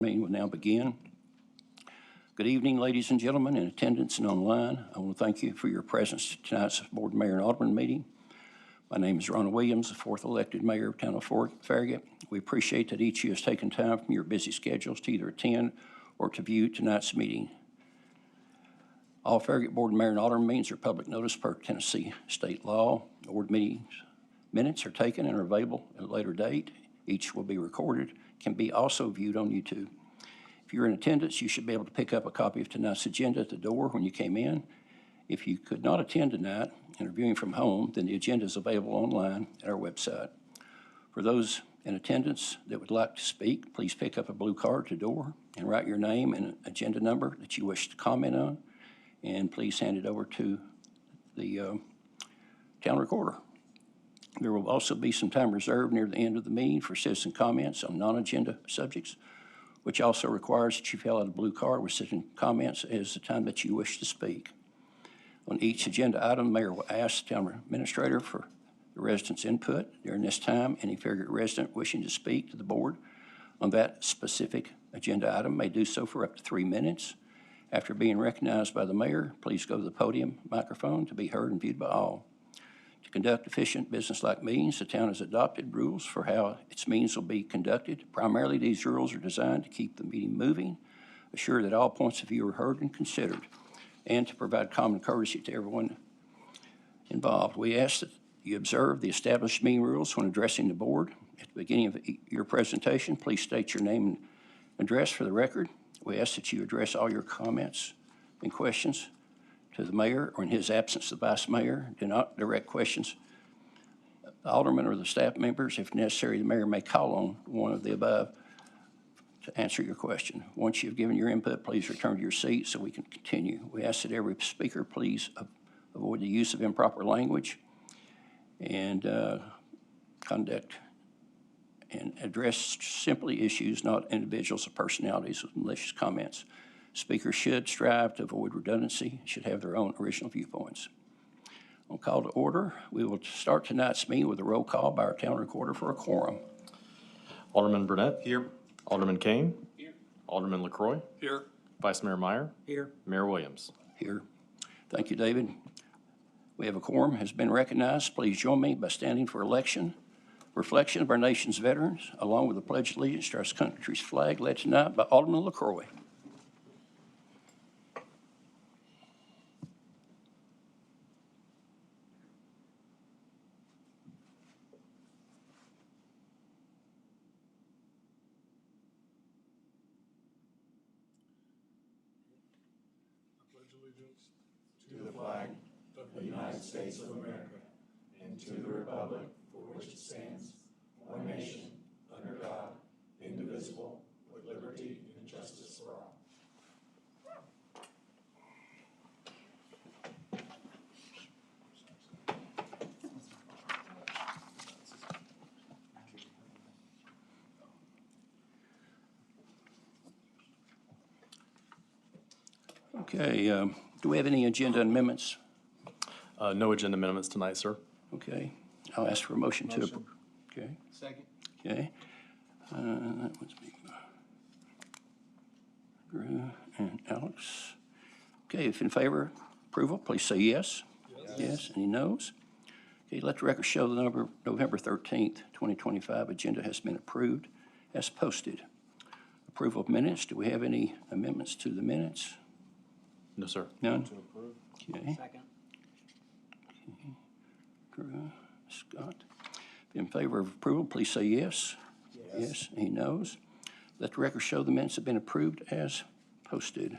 Meeting will now begin. Good evening, ladies and gentlemen in attendance and online. I want to thank you for your presence at tonight's Board Mayor and Alderman meeting. My name is Ronald Williams, the fourth elected mayor of town of Farragut. We appreciate that each of you has taken time from your busy schedules to either attend or to view tonight's meeting. All Farragut Board Mayor and Alderman meetings are public notice per Tennessee state law. Board meetings minutes are taken and are available at a later date. Each will be recorded, can be also viewed on YouTube. If you're in attendance, you should be able to pick up a copy of tonight's agenda at the door when you came in. If you could not attend tonight and are viewing from home, then the agenda is available online at our website. For those in attendance that would like to speak, please pick up a blue card at the door and write your name and agenda number that you wish to comment on, and please hand it over to the town recorder. There will also be some time reserved near the end of the meeting for citizen comments on non-agenda subjects, which also requires that you fill out a blue card with citizen comments as the time that you wish to speak. On each agenda item, the mayor will ask the town administrator for the residents' input. During this time, any Farragut resident wishing to speak to the board on that specific agenda item may do so for up to 3 minutes. After being recognized by the mayor, please go to the podium microphone to be heard and viewed by all. To conduct efficient business-like meetings, the town has adopted rules for how its meetings will be conducted. Primarily, these rules are designed to keep the meeting moving, assure that all points of view are heard and considered, and to provide common courtesy to everyone involved. We ask that you observe the established meeting rules when addressing the board. At the beginning of your presentation, please state your name and address for the record. We ask that you address all your comments and questions to the mayor, or in his absence, the vice mayor. Do not direct questions the alderman or the staff members. If necessary, the mayor may call on one of the above to answer your question. Once you've given your input, please return to your seat so we can continue. We ask that every speaker please avoid the use of improper language and conduct and address simply issues, not individuals or personalities with malicious comments. Speakers should strive to avoid redundancy, should have their own original viewpoints. On call to order, we will start tonight's meeting with a roll call by our town recorder for a quorum. Alderman Burnett. Here. Alderman Kane. Here. Alderman LaCroix. Here. Vice Mayor Meyer. Here. Mayor Williams. Here. Thank you, David. We have a quorum has been recognized. Please join me by standing for election. Reflection of our nation's veterans, along with the Pledge of Allegiance to our country's flag, led tonight by Alderman LaCroix. To the flag of the United States of America and to the republic for which it stands, one nation, under God, indivisible, with liberty and justice for all. Okay, do we have any agenda amendments? No agenda amendments tonight, sir. Okay, I'll ask for a motion to approve. Okay, Second. okay. That was me. Drew and Alex. Okay, if in favor of approval, please say yes. Yes. Any noes? Okay, let the record show the November 13th, 2025 agenda has been approved as posted. Approval of minutes. Do we have any amendments to the minutes? No, sir. None? To approve. Okay. Second. Drew, Scott. In favor of approval, please say yes. Yes. Any noes? Let the record show the minutes have been approved as posted.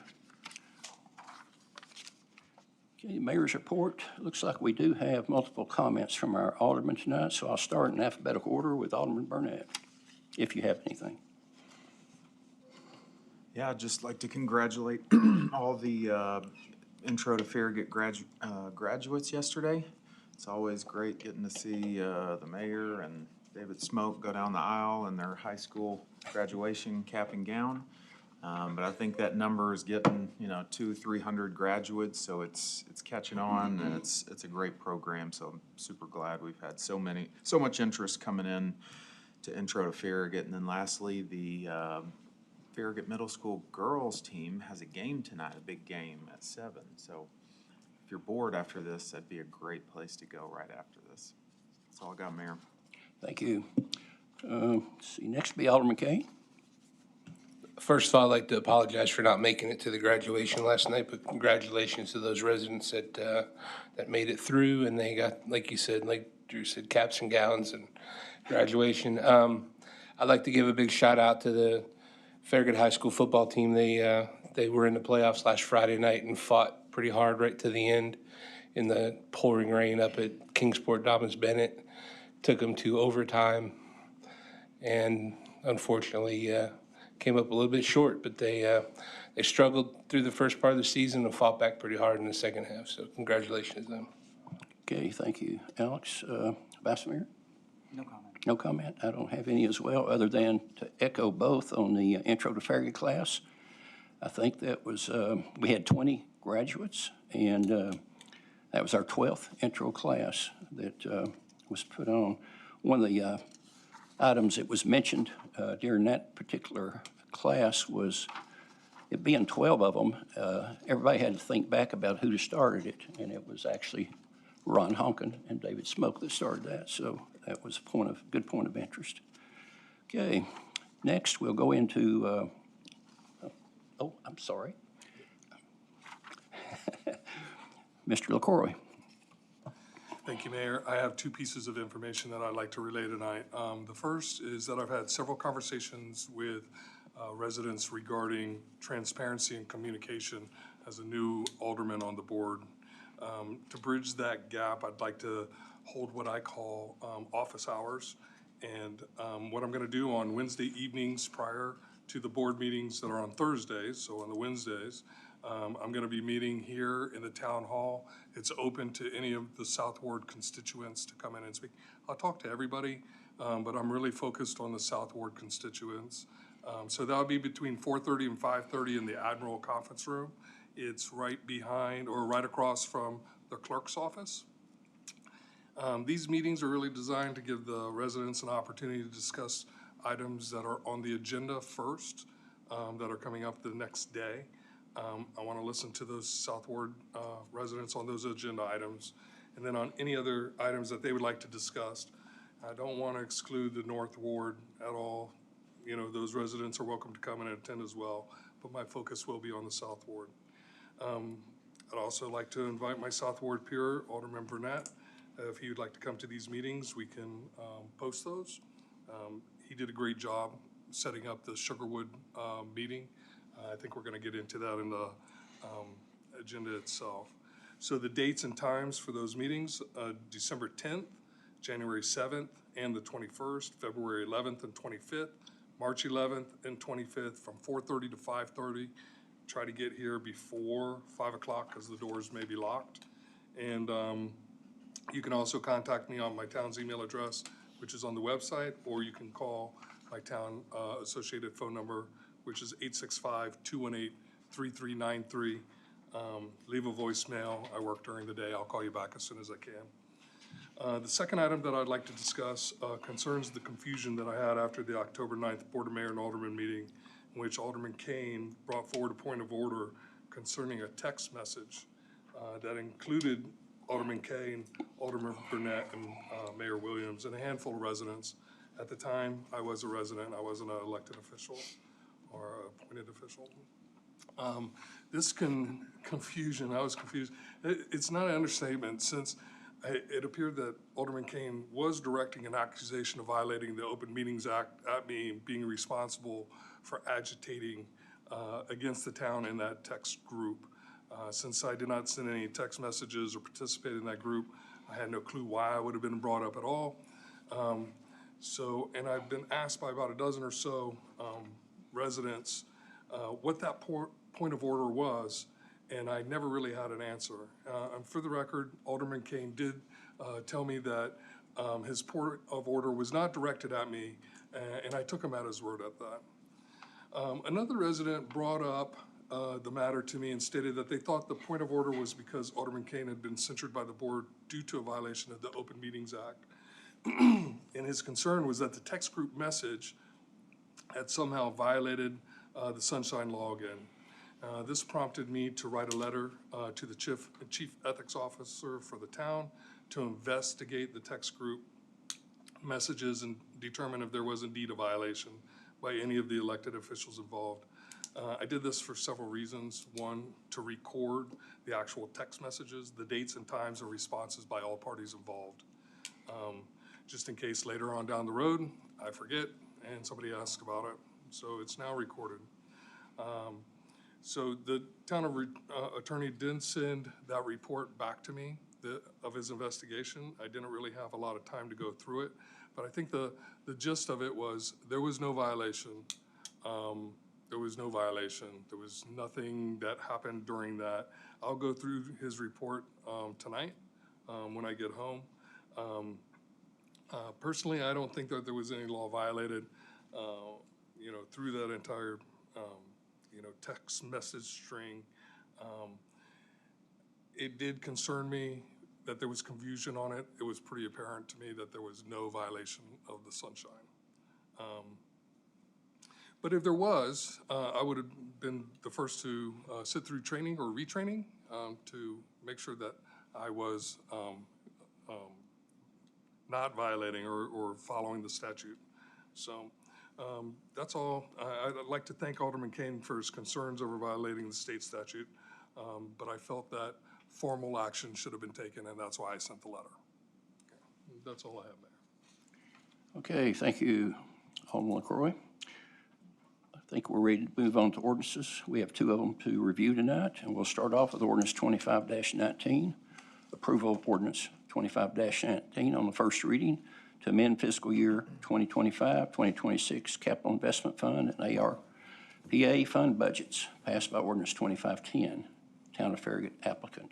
Okay, mayor's report. Looks like we do have multiple comments from our alderman tonight, so I'll start in alphabetical order with Alderman Burnett, if you have anything. Yeah, I'd just like to congratulate all the Intro to Farragut graduates yesterday. It's always great getting to see the mayor and David Smoke go down the aisle in their high school graduation cap and gown. But I think that number is getting, 200-300 graduates, so it's catching on, and it's a great program. So I'm super glad we've had so much interest coming in to Intro to Farragut. And then lastly, the Farragut Middle School girls team has a game tonight, a big game at 7. So if you're bored after this, that'd be a great place to go right after this. That's all I got, Mayor. Thank you. Let's see, next will be Alderman Kane. First of all, I'd like to apologize for not making it to the graduation last night, but congratulations to those residents that made it through, and they got, like you said, like Drew said, caps and gowns and graduation. I'd like to give a big shout out to the Farragut High School football team. They were in the playoffs last Friday night and fought pretty hard right to the end in the pouring rain up at Kingsport Dobbins Bennett. Took them to overtime, and unfortunately came up a little bit short, but they struggled through the first part of the season and fought back pretty hard in the second half. So congratulations to them. Okay, thank you. Alex, Vice Mayor? No comment. No comment. I don't have any as well, other than to echo both on the intro to Farragut class. I think that was, we had 20 graduates, and that was our 12th intro class that was put on. One of the items that was mentioned during that particular class was it being 12 of them, everybody had to think back about who started it, and it was actually Ron Honkin and David Smoke that started that, so that was a good point of interest. Okay, next we'll go into, oh, I'm sorry. Mr. LaCroix. Thank you, Mayor. I have two pieces of information that I'd like to relay tonight. The first is that I've had several conversations with residents regarding transparency and communication as a new alderman on the board. To bridge that gap, I'd like to hold what I call office hours. And what I'm going to do on Wednesday evenings prior to the board meetings that are on Thursdays, so on the Wednesdays, I'm going to be meeting here in the town hall. It's open to any of the South Ward constituents to come in and speak. I'll talk to everybody, but I'm really focused on the South Ward constituents. So that'll be between 4:30 and 5:30 in the Admiral Conference Room. It's right behind or right across from the clerk's office. These meetings are really designed to give the residents an opportunity to discuss items that are on the agenda first, that are coming up the next day. I want to listen to those South Ward residents on those agenda items, and then on any other items that they would like to discuss. I don't want to exclude the North Ward at all. You know, those residents are welcome to come and attend as well, but my focus will be on the South Ward. I'd also like to invite my South Ward peer, Alderman Burnett. If he would like to come to these meetings, we can post those. He did a great job setting up the Sugarwood meeting. I think we're going to get into that in the agenda itself. So the dates and times for those meetings, December 10th, January 7th, and the 21st, February 11th and 25th, March 11th and 25th from 4:30 to 5:30. Try to get here before 5 o'clock because the doors may be locked. And you can also contact me on my town's email address, which is on the website, or you can call my town associated phone number, which is 865-218-3393. Leave a voicemail. I work during the day. I'll call you back as soon as I can. The second item that I'd like to discuss concerns the confusion that I had after the October 9th Board of Mayor and Alderman meeting, in which Alderman Kane brought forward a point of order concerning a text message that included Alderman Kane, Alderman Burnett, and Mayor Williams, and a handful of residents. At the time, I was a resident. I wasn't an elected official or appointed official. This confusion, I was confused. It's not an understatement, since it appeared that Alderman Kane was directing an accusation of violating the Open Meetings Act at me, being responsible for agitating against the town in that text group. Since I did not send any text messages or participate in that group, I had no clue why I would have been brought up at all. And I've been asked by about a dozen or so residents what that point of order was, and I never really had an answer. And for the record, Alderman Kane did tell me that his point of order was not directed at me, and I took him at his word at that. Another resident brought up the matter to me and stated that they thought the point of order was because Alderman Kane had been censured by the board due to a violation of the Open Meetings Act. And his concern was that the text group message had somehow violated the Sunshine Law again. This prompted me to write a letter to the Chief Ethics Officer for the town to investigate the text group messages and determine if there was indeed a violation by any of the elected officials involved. I did this for several reasons. One, to record the actual text messages, the dates and times and responses by all parties involved. Just in case later on down the road, I forget and somebody asks about it. So it's now recorded. So the town attorney did send that report back to me of his investigation. I didn't really have a lot of time to go through it, but I think the gist of it was there was no violation. There was no violation. There was nothing that happened during that. I'll go through his report tonight when I get home. Personally, I don't think that there was any law violated, through that entire, text message string. It did concern me that there was confusion on it. It was pretty apparent to me that there was no violation of the sunshine. But if there was, I would have been the first to sit through training or retraining to make sure that I was not violating or following the statute. So that's all. I'd like to thank Alderman Kane for his concerns over violating the state statute, but I felt that formal action should have been taken, and that's why I sent the letter. Okay. That's all I have there. Okay, thank you, Alderman LaCroix. I think we're ready to move on to ordinances. We have two of them to review tonight, and we'll start off with ordinance 25-19, approval of ordinance 25-19 on the first reading to amend fiscal year 2025-2026 capital investment fund and ARPA fund budgets, passed by ordinance 2510. Town of Farragut applicant.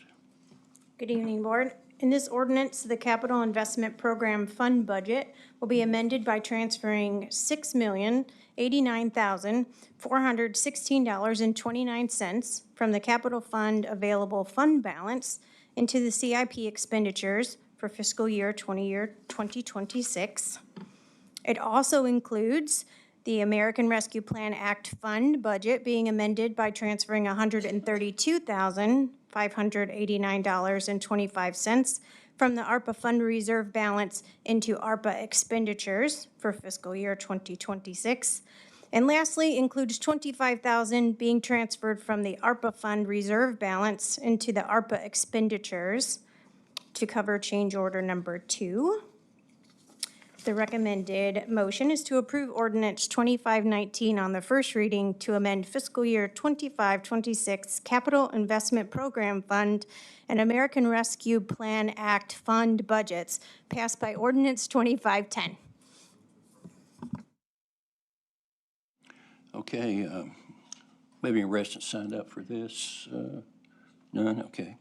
Good evening, Board. In this ordinance, the Capital Investment Program Fund budget will be amended by transferring $6,089,416.29 from the Capital Fund available fund balance into the CIP expenditures for fiscal year 2026. It also includes the American Rescue Plan Act Fund budget being amended by transferring $132,589.25 from the ARPA Fund Reserve balance into ARPA expenditures for fiscal year 2026. And lastly, includes $25,000 being transferred from the ARPA Fund Reserve balance into the ARPA expenditures to cover change order number 2. The recommended motion is to approve ordinance 2519 on the first reading to amend fiscal year 25-26 Capital Investment Program Fund and American Rescue Plan Act Fund budgets, passed by ordinance 2510. Okay, maybe any residents signed up for this? None, okay.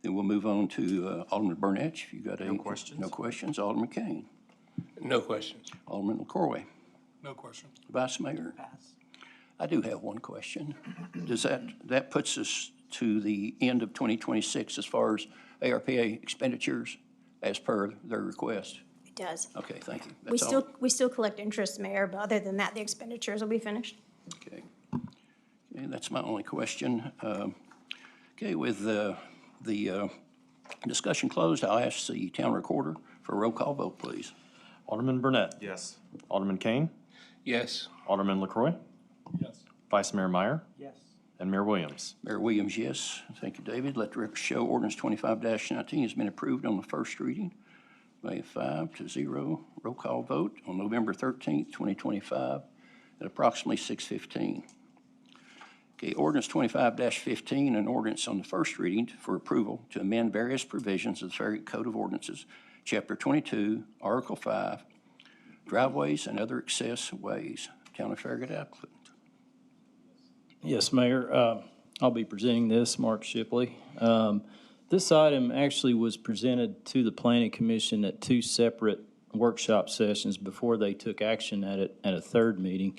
Then we'll move on to Alderman Burnett, if you got any. No questions. No questions. Alderman Kane. No questions. Alderman LaCroix. No question. Vice Mayor. I do have one question. Does that puts us to the end of 2026 as far as ARPA expenditures as per their request? It does. Okay, thank you. We That's all. still collect interest, Mayor, but other than that, the expenditures will be finished. Okay. Okay, that's my only question. Okay, with the discussion closed, I'll ask the town recorder for a roll call vote, please. Alderman Burnett. Yes. Alderman Kane. Yes. Alderman LaCroix. Yes. Vice Mayor Meyer. Yes. And Mayor Williams. Mayor Williams, yes. Thank you, David. Let the record show ordinance 25-19 has been approved on the first reading by a 5-0 roll call vote on November 13th, 2025 at approximately 6:15. Okay, ordinance 25-15, an ordinance on the first reading for approval to amend various provisions of the Farragut Code of Ordinances, Chapter 22, Article 5, driveways and other access ways. Town of Farragut applicant. Yes, Mayor. I'll be presenting this, Mark Shipley. This item actually was presented to the Planning Commission at 2 separate workshop sessions before they took action at it at a third meeting.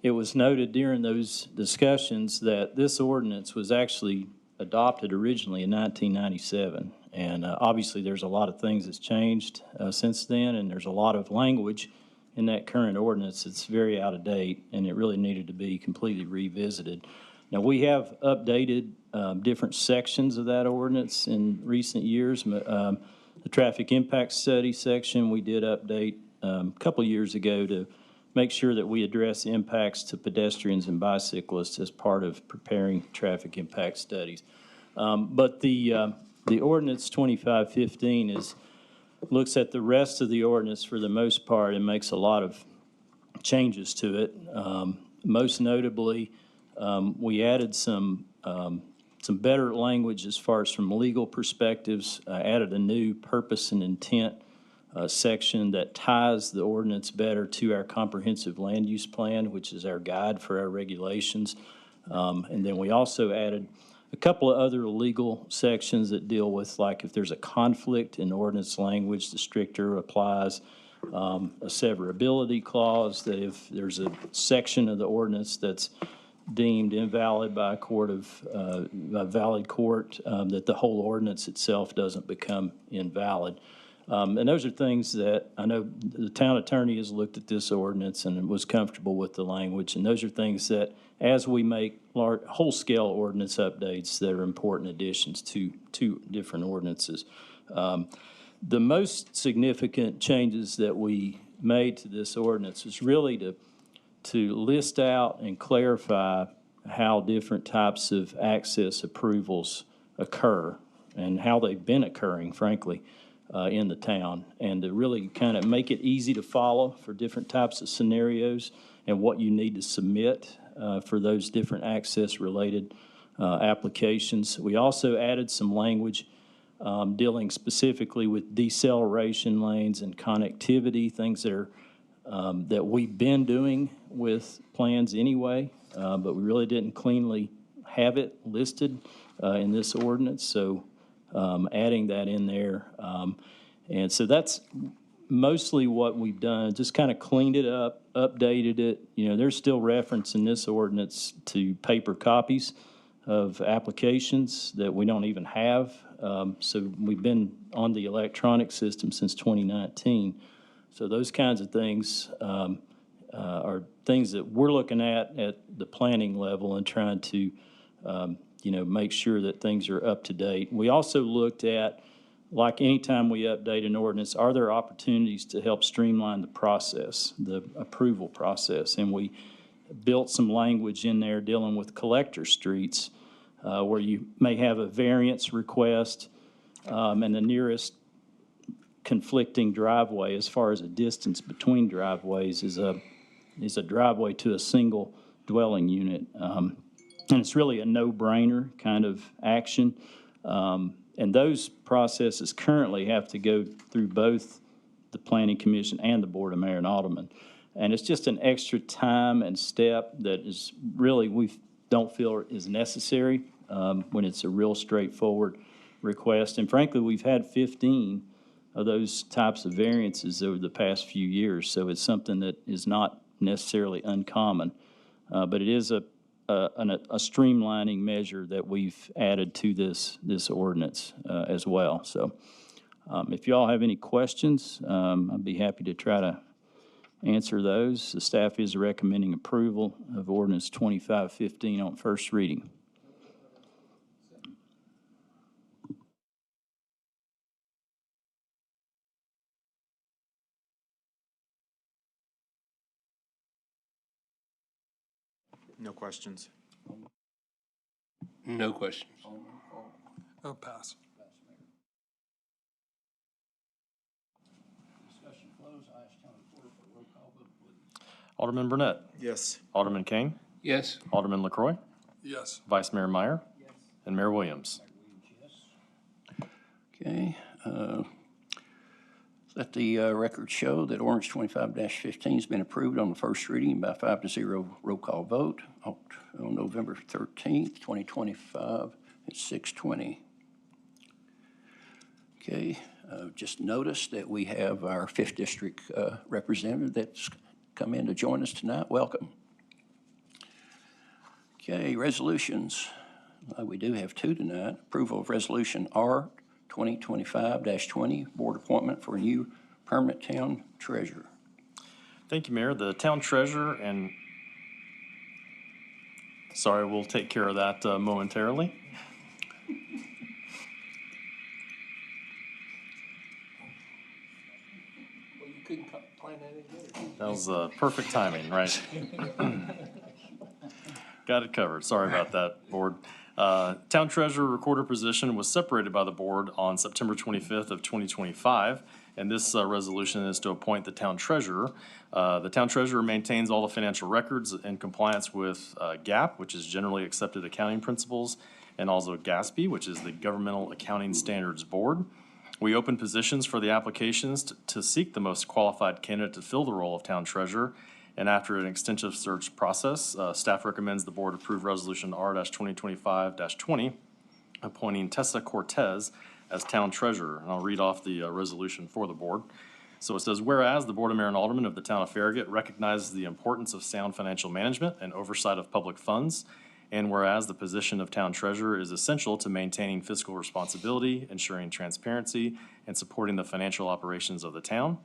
It was noted during those discussions that this ordinance was actually adopted originally in 1997. And obviously, there's a lot of things that's changed since then, and there's a lot of language in that current ordinance that's very out of date, and it really needed to be completely revisited. Now, we have updated different sections of that ordinance in recent years. The traffic impact study section, we did update a couple years ago to make sure that we address impacts to pedestrians and bicyclists as part of preparing traffic impact studies. But the ordinance 2515 looks at the rest of the ordinance for the most part and makes a lot of changes to it. Most notably, we added some better language as far as from legal perspectives. Added a new purpose and intent section that ties the ordinance better to our comprehensive land use plan, which is our guide for our regulations. And then we also added a couple of other legal sections that deal with, like, if there's a conflict in ordinance language, the stricter applies. A severability clause, that if there's a section of the ordinance that's deemed invalid by a valid court, that the whole ordinance itself doesn't become invalid. And those are things that I know the town attorney has looked at this ordinance and was comfortable with the language. And those are things that, as we make whole-scale ordinance updates, that are important additions to different ordinances. The most significant changes that we made to this ordinance is really to list out and clarify how different types of access approvals occur and how they've been occurring, frankly, in the town, and to really kind of make it easy to follow for different types of scenarios and what you need to submit for those different access-related applications. We also added some language dealing specifically with deceleration lanes and connectivity, things that are that we've been doing with plans anyway, but we really didn't cleanly have it listed in this ordinance, so adding that in there. And so that's mostly what we've done, just kind of cleaned it up, updated it. You know, there's still reference in this ordinance to paper copies of applications that we don't even have. So we've been on the electronic system since 2019. So those kinds of things are things that we're looking at the planning level and trying to, make sure that things are up to date. We also looked at, like anytime we update an ordinance, are there opportunities to help streamline the process, the approval process? And we built some language in there dealing with collector streets where you may have a variance request and the nearest conflicting driveway as far as a distance between driveways is a driveway to a single dwelling unit. And it's really a no-brainer kind of action. And those processes currently have to go through both the Planning Commission and the Board of Mayor and Alderman. And it's just an extra time and step that is really, we don't feel is necessary when it's a real straightforward request. And frankly, we've had 15 of those types of variances over the past few years. So it's something that is not necessarily uncommon, but it is a streamlining measure that we've added to this ordinance as well. So if you all have any questions, I'd be happy to try to answer those. The staff is recommending approval of ordinance 2515 on first reading. No questions. No questions. Oh, pass. Discussion closed. I ask County Clerk for a roll call vote, please. Alderman Burnett. Yes. Alderman Kane. Yes. Alderman LaCroix. Yes. Vice Mayor Meyer. And Mayor Williams. Okay. Let the record show that ordinance 25-15 has been approved on the first reading by 5-0 roll call vote on November 13th, 2025 at 6:20. Okay. Just notice that we have our 5th District representative that's come in to join us tonight. Welcome. Okay, resolutions. We do have 2 tonight. Approval of Resolution R 2025-20, Board Appointment for a new permanent town treasurer. Thank you, Mayor. The town treasurer and, sorry, we'll take care of that momentarily. Well, you couldn't plan that any better. That was perfect timing, right? Got it covered. Sorry about that, board. Town treasurer recorder position was separated by the board on September 25th of 2025, and this resolution is to appoint the town treasurer. The town treasurer maintains all the financial records in compliance with GAAP, which is generally accepted accounting principles, and also GASB, which is the Governmental Accounting Standards Board. We open positions for the applications to seek the most qualified candidate to fill the role of town treasurer. And after an extensive search process, staff recommends the board approve Resolution R-2025-20, appointing Tessa Cortez as town treasurer. And I'll read off the resolution for the board. So it says, whereas the Board of Mayor and Aldermen of the town of Farragut recognizes the importance of sound financial management and oversight of public funds, and whereas the position of town treasurer is essential to maintaining fiscal responsibility, ensuring transparency, and supporting the financial operations of the town.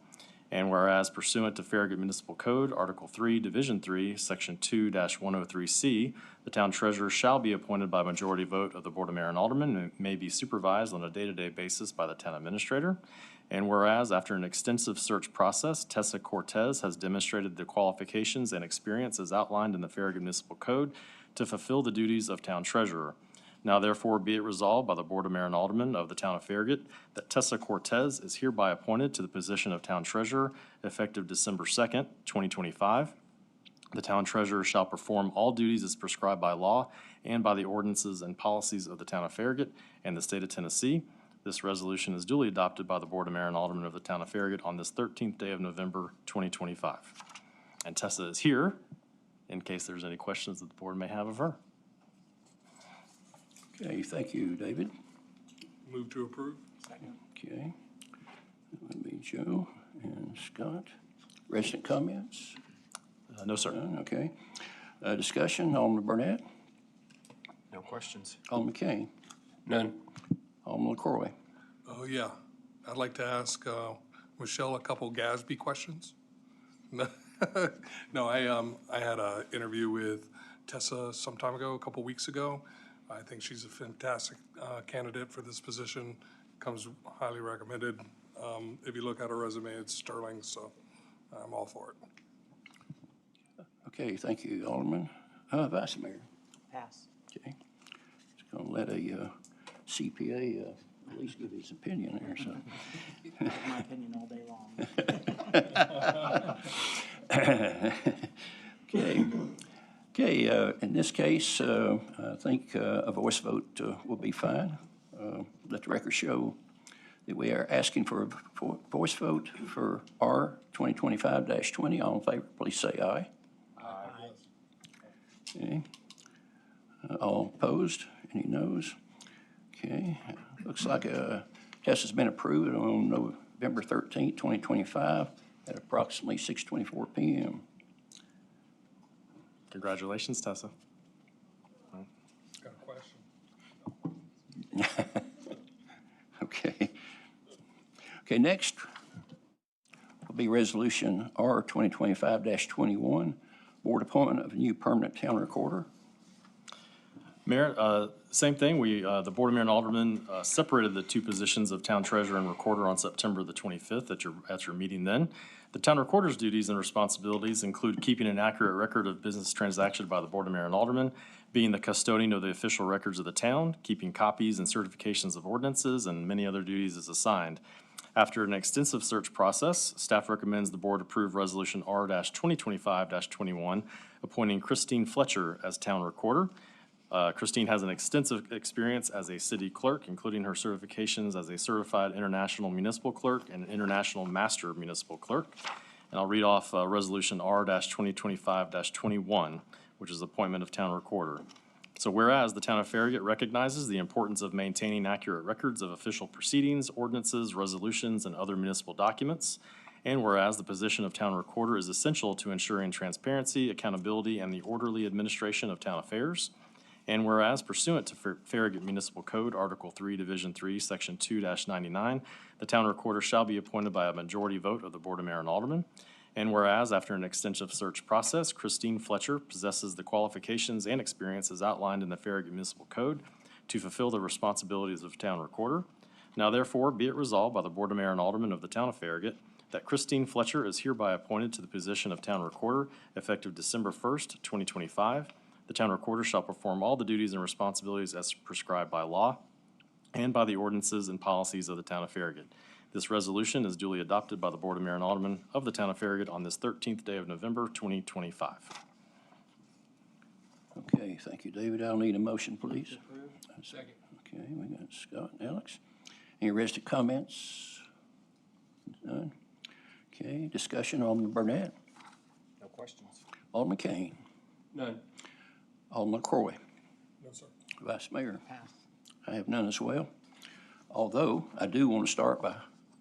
And whereas pursuant to Farragut Municipal Code, Article 3, Division 3, Section 2-103C, the town treasurer shall be appointed by majority vote of the Board of Mayor and Aldermen and may be supervised on a day-to-day basis by the town administrator. And whereas after an extensive search process, Tessa Cortez has demonstrated the qualifications and experience as outlined in the Farragut Municipal Code to fulfill the duties of town treasurer. Now therefore be it resolved by the Board of Mayor and Aldermen of the town of Farragut that Tessa Cortez is hereby appointed to the position of town treasurer effective December 2nd, 2025. The town treasurer shall perform all duties as prescribed by law and by the ordinances and policies of the town of Farragut and the state of Tennessee. This resolution is duly adopted by the Board of Mayor and Aldermen of the town of Farragut on this 13th day of November, 2025. And Tessa is here in case there's any questions that the board may have of her. Okay, thank you, David. Move to approve? Okay. That would be Joe and Scott. Resident comments? No, sir. None, okay. Discussion, Alderman Burnett, No questions. Alderman Kane, None. Alderman LaCroy. Oh, yeah. I'd like to ask Michelle a couple GASB questions. No, I had an interview with Tessa some time ago, a couple weeks ago. I think she's a fantastic candidate for this position, comes highly recommended. If you look at her resume, it's sterling, so I'm all for it. Okay, thank you, Alderman. Vice Mayor. Pass. Okay. Just gonna let a CPA at least give his opinion there, so. My opinion all day long. Okay. Okay, in this case, I think a voice vote will be fine. Let the record show that we are asking for a voice vote for R 2025-20. All in favor, please say aye. Aye. Okay. All opposed? Any noes? Okay. Looks like a test has been approved on November 13th, 2025 at approximately 6:24 p.m. Congratulations, Tessa. Got a question? Okay. Okay, next will be Resolution R 2025-21, Board Appointment of a new permanent town recorder. Mayor, same thing. The Board of Mayor and Aldermen separated the two positions of town treasurer and recorder on September the 25th at your meeting then. The town recorder's duties and responsibilities include keeping an accurate record of business transacted by the Board of Mayor and Aldermen, being the custodian of the official records of the town, keeping copies and certifications of ordinances, and many other duties as assigned. After an extensive search process, staff recommends the board approve Resolution R-2025-21, appointing Christine Fletcher as town recorder. Christine has an extensive experience as a city clerk, including her certifications as a certified international municipal clerk and international master municipal clerk. And I'll read off Resolution R-2025-21, which is appointment of town recorder. So whereas the town of Farragut recognizes the importance of maintaining accurate records of official proceedings, ordinances, resolutions, and other municipal documents, and whereas the position of town recorder is essential to ensuring transparency, accountability, and the orderly administration of town affairs, and whereas pursuant to Farragut Municipal Code, Article 3, Division 3, Section 2-99, the town recorder shall be appointed by a majority vote of the Board of Mayor and Aldermen. And whereas, after an extensive search process, Christine Fletcher possesses the qualifications and experience as outlined in the Farragut Municipal Code to fulfill the responsibilities of town recorder. Now therefore, be it resolved by the Board of Mayor and Aldermen of the town of Farragut that Christine Fletcher is hereby appointed to the position of town recorder effective December 1st, 2025. The town recorder shall perform all the duties and responsibilities as prescribed by law and by the ordinances and policies of the town of Farragut. This resolution is duly adopted by the Board of Mayor and Aldermen of the town of Farragut on this 13th day of November, 2025. Okay, thank you, David. I'll need a motion, please. Second. Okay, we got Scott and Alex. Any resident comments? None? Okay, discussion, Alderman Burnett, No questions. Alderman Kane, None. Alderman LaCroy, No, sir. Vice Mayor. Pass. I have none as well. Although I do want to start by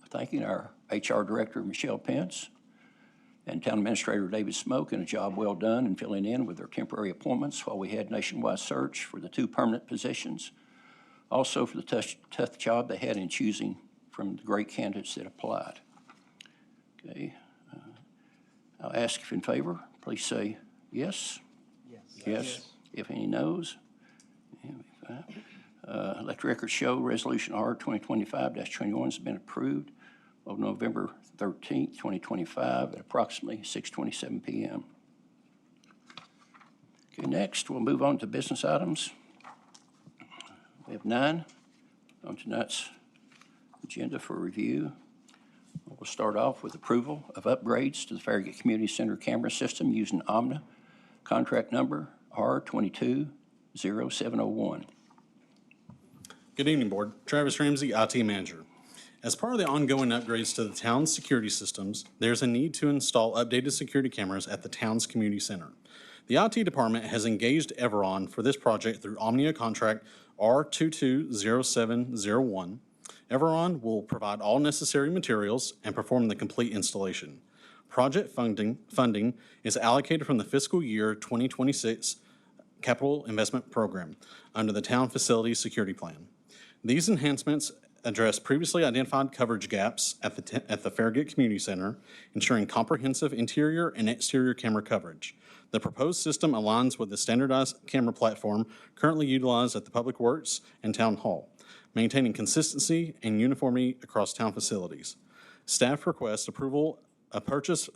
thanking our HR Director, Michelle Pence, and Town Administrator David Smoke, and a job well done in filling in with their temporary appointments while we had nationwide search for the 2 permanent positions. Also for the tough job they had in choosing from the great candidates that applied. Okay. I'll ask if in favor, please say yes. Yes. Yes. If any noes? Let the record show Resolution R 2025-21 has been approved on November 13th, 2025 at approximately 6:27 p.m. Okay, next we'll move on to business items. We have 9 on tonight's agenda for review. We'll start off with approval of upgrades to the Farragut Community Center camera system using Omnia, contract number R220701. Good evening, Board. Travis Ramsey, IT Manager. As part of the ongoing upgrades to the town's security systems, there's a need to install updated security cameras at the town's community center. The IT department has engaged Everon for this project through Omnia contract R220701. Everon will provide all necessary materials and perform the complete installation. Project funding is allocated from the fiscal year 2026 Capital Investment Program under the Town Facility Security Plan. These enhancements address previously identified coverage gaps at the Farragut Community Center, ensuring comprehensive interior and exterior camera coverage. The proposed system aligns with the standardized camera platform currently utilized at the Public Works and Town Hall, maintaining consistency and uniformity across town facilities. Staff requests approval of purchase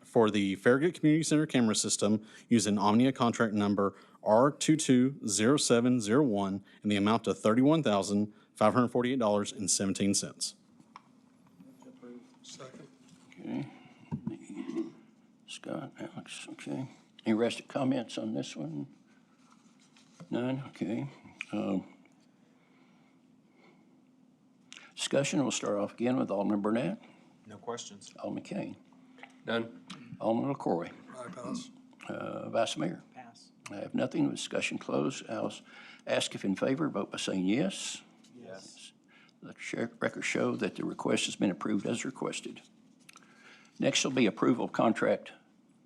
for the Farragut Community Center camera system using Omnia contract number R220701 in the amount of $31,548.17. Second. Okay. Scott, Alex, okay. Any rest of comments on this one? None, okay. Discussion, we'll start off again with Alderman Burnett, No questions. Alderman Kane, None. Alderman LaCroy, I pass. Vice Mayor. Pass. I have nothing, discussion closed. I'll ask if in favor, vote by saying yes. Yes. Let the record show that the request has been approved as requested. Next will be approval of contract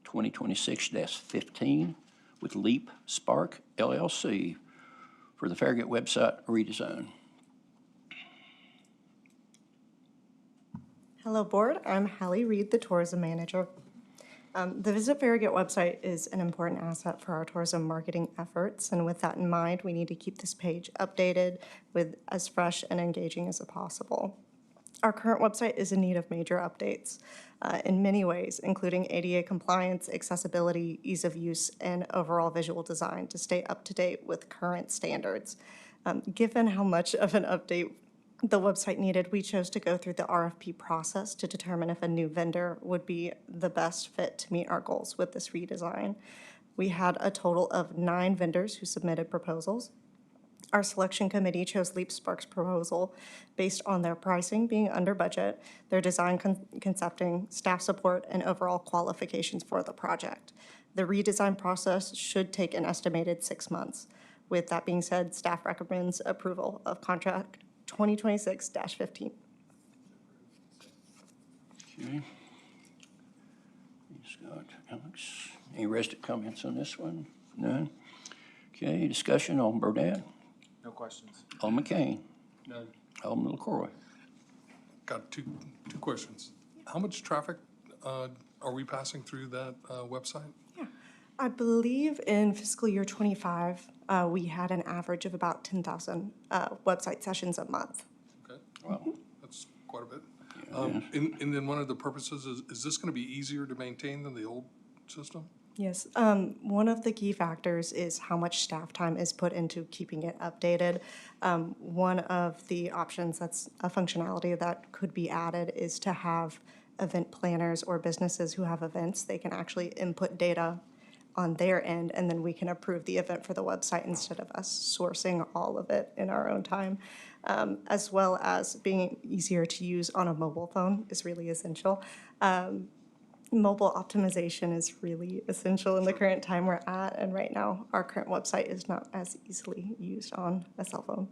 2026-15 with Leap Spark LLC for the Farragut website redesign. Hello, Board. I'm Hallie Reed, the Tourism Manager. The Visit Farragut website is an important asset for our tourism marketing efforts, and with that in mind, we need to keep this page updated with as fresh and engaging as possible. Our current website is in need of major updates in many ways, including ADA compliance, accessibility, ease of use, and overall visual design to stay up to date with current standards. Given how much of an update the website needed, we chose to go through the RFP process to determine if a new vendor would be the best fit to meet our goals with this redesign. We had a total of 9 vendors who submitted proposals. Our selection committee chose Leap Spark's proposal based on their pricing being under budget, their design concepting, staff support, and overall qualifications for the project. The redesign process should take an estimated 6 months. With that being said, staff recommends approval of contract 2026-15. Okay. Scott, Alex, any rest of comments on this one? None? Okay, discussion on Burnett, No questions. Alderman Kane, None. Alderman LaCroy. Got two questions. How much traffic are we passing through that website? I believe in fiscal year '25, we had an average of about 10,000 website sessions a month. Okay, Well, that's quite a bit. And then one of the purposes is this going to be easier to maintain than the old system? Yes, one of the key factors is how much staff time is put into keeping it updated. One of the options that's a functionality that could be added is to have event planners or businesses who have events, they can actually input data on their end, and then we can approve the event for the website instead of us sourcing all of it in our own time. As well as being easier to use on a mobile phone is really essential. Mobile optimization is really essential in the current time we're at, and right now, our current website is not as easily used on a cell phone.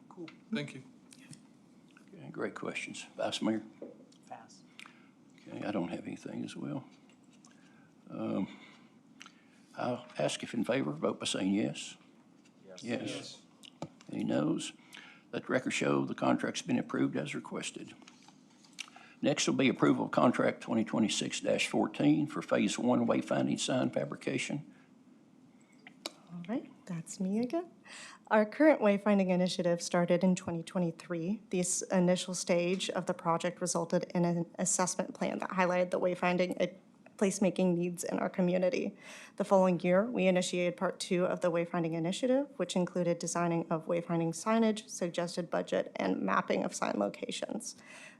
Cool, thank you. okay, great questions. Vice Mayor? Pass. Okay, I don't have anything as well. I'll ask if in favor, vote by saying yes. Yes. Any noes? Let the record show the contract's been approved as requested. Next will be approval of contract 2026-14 for Phase 1 wayfinding sign fabrication. All right, that's me again. Our current wayfinding initiative started in 2023. This initial stage of the project resulted in an assessment plan that highlighted the wayfinding placemaking needs in our community. The following year, we initiated Part 2 of the wayfinding initiative, which included designing of wayfinding signage, suggested budget, and mapping of sign locations.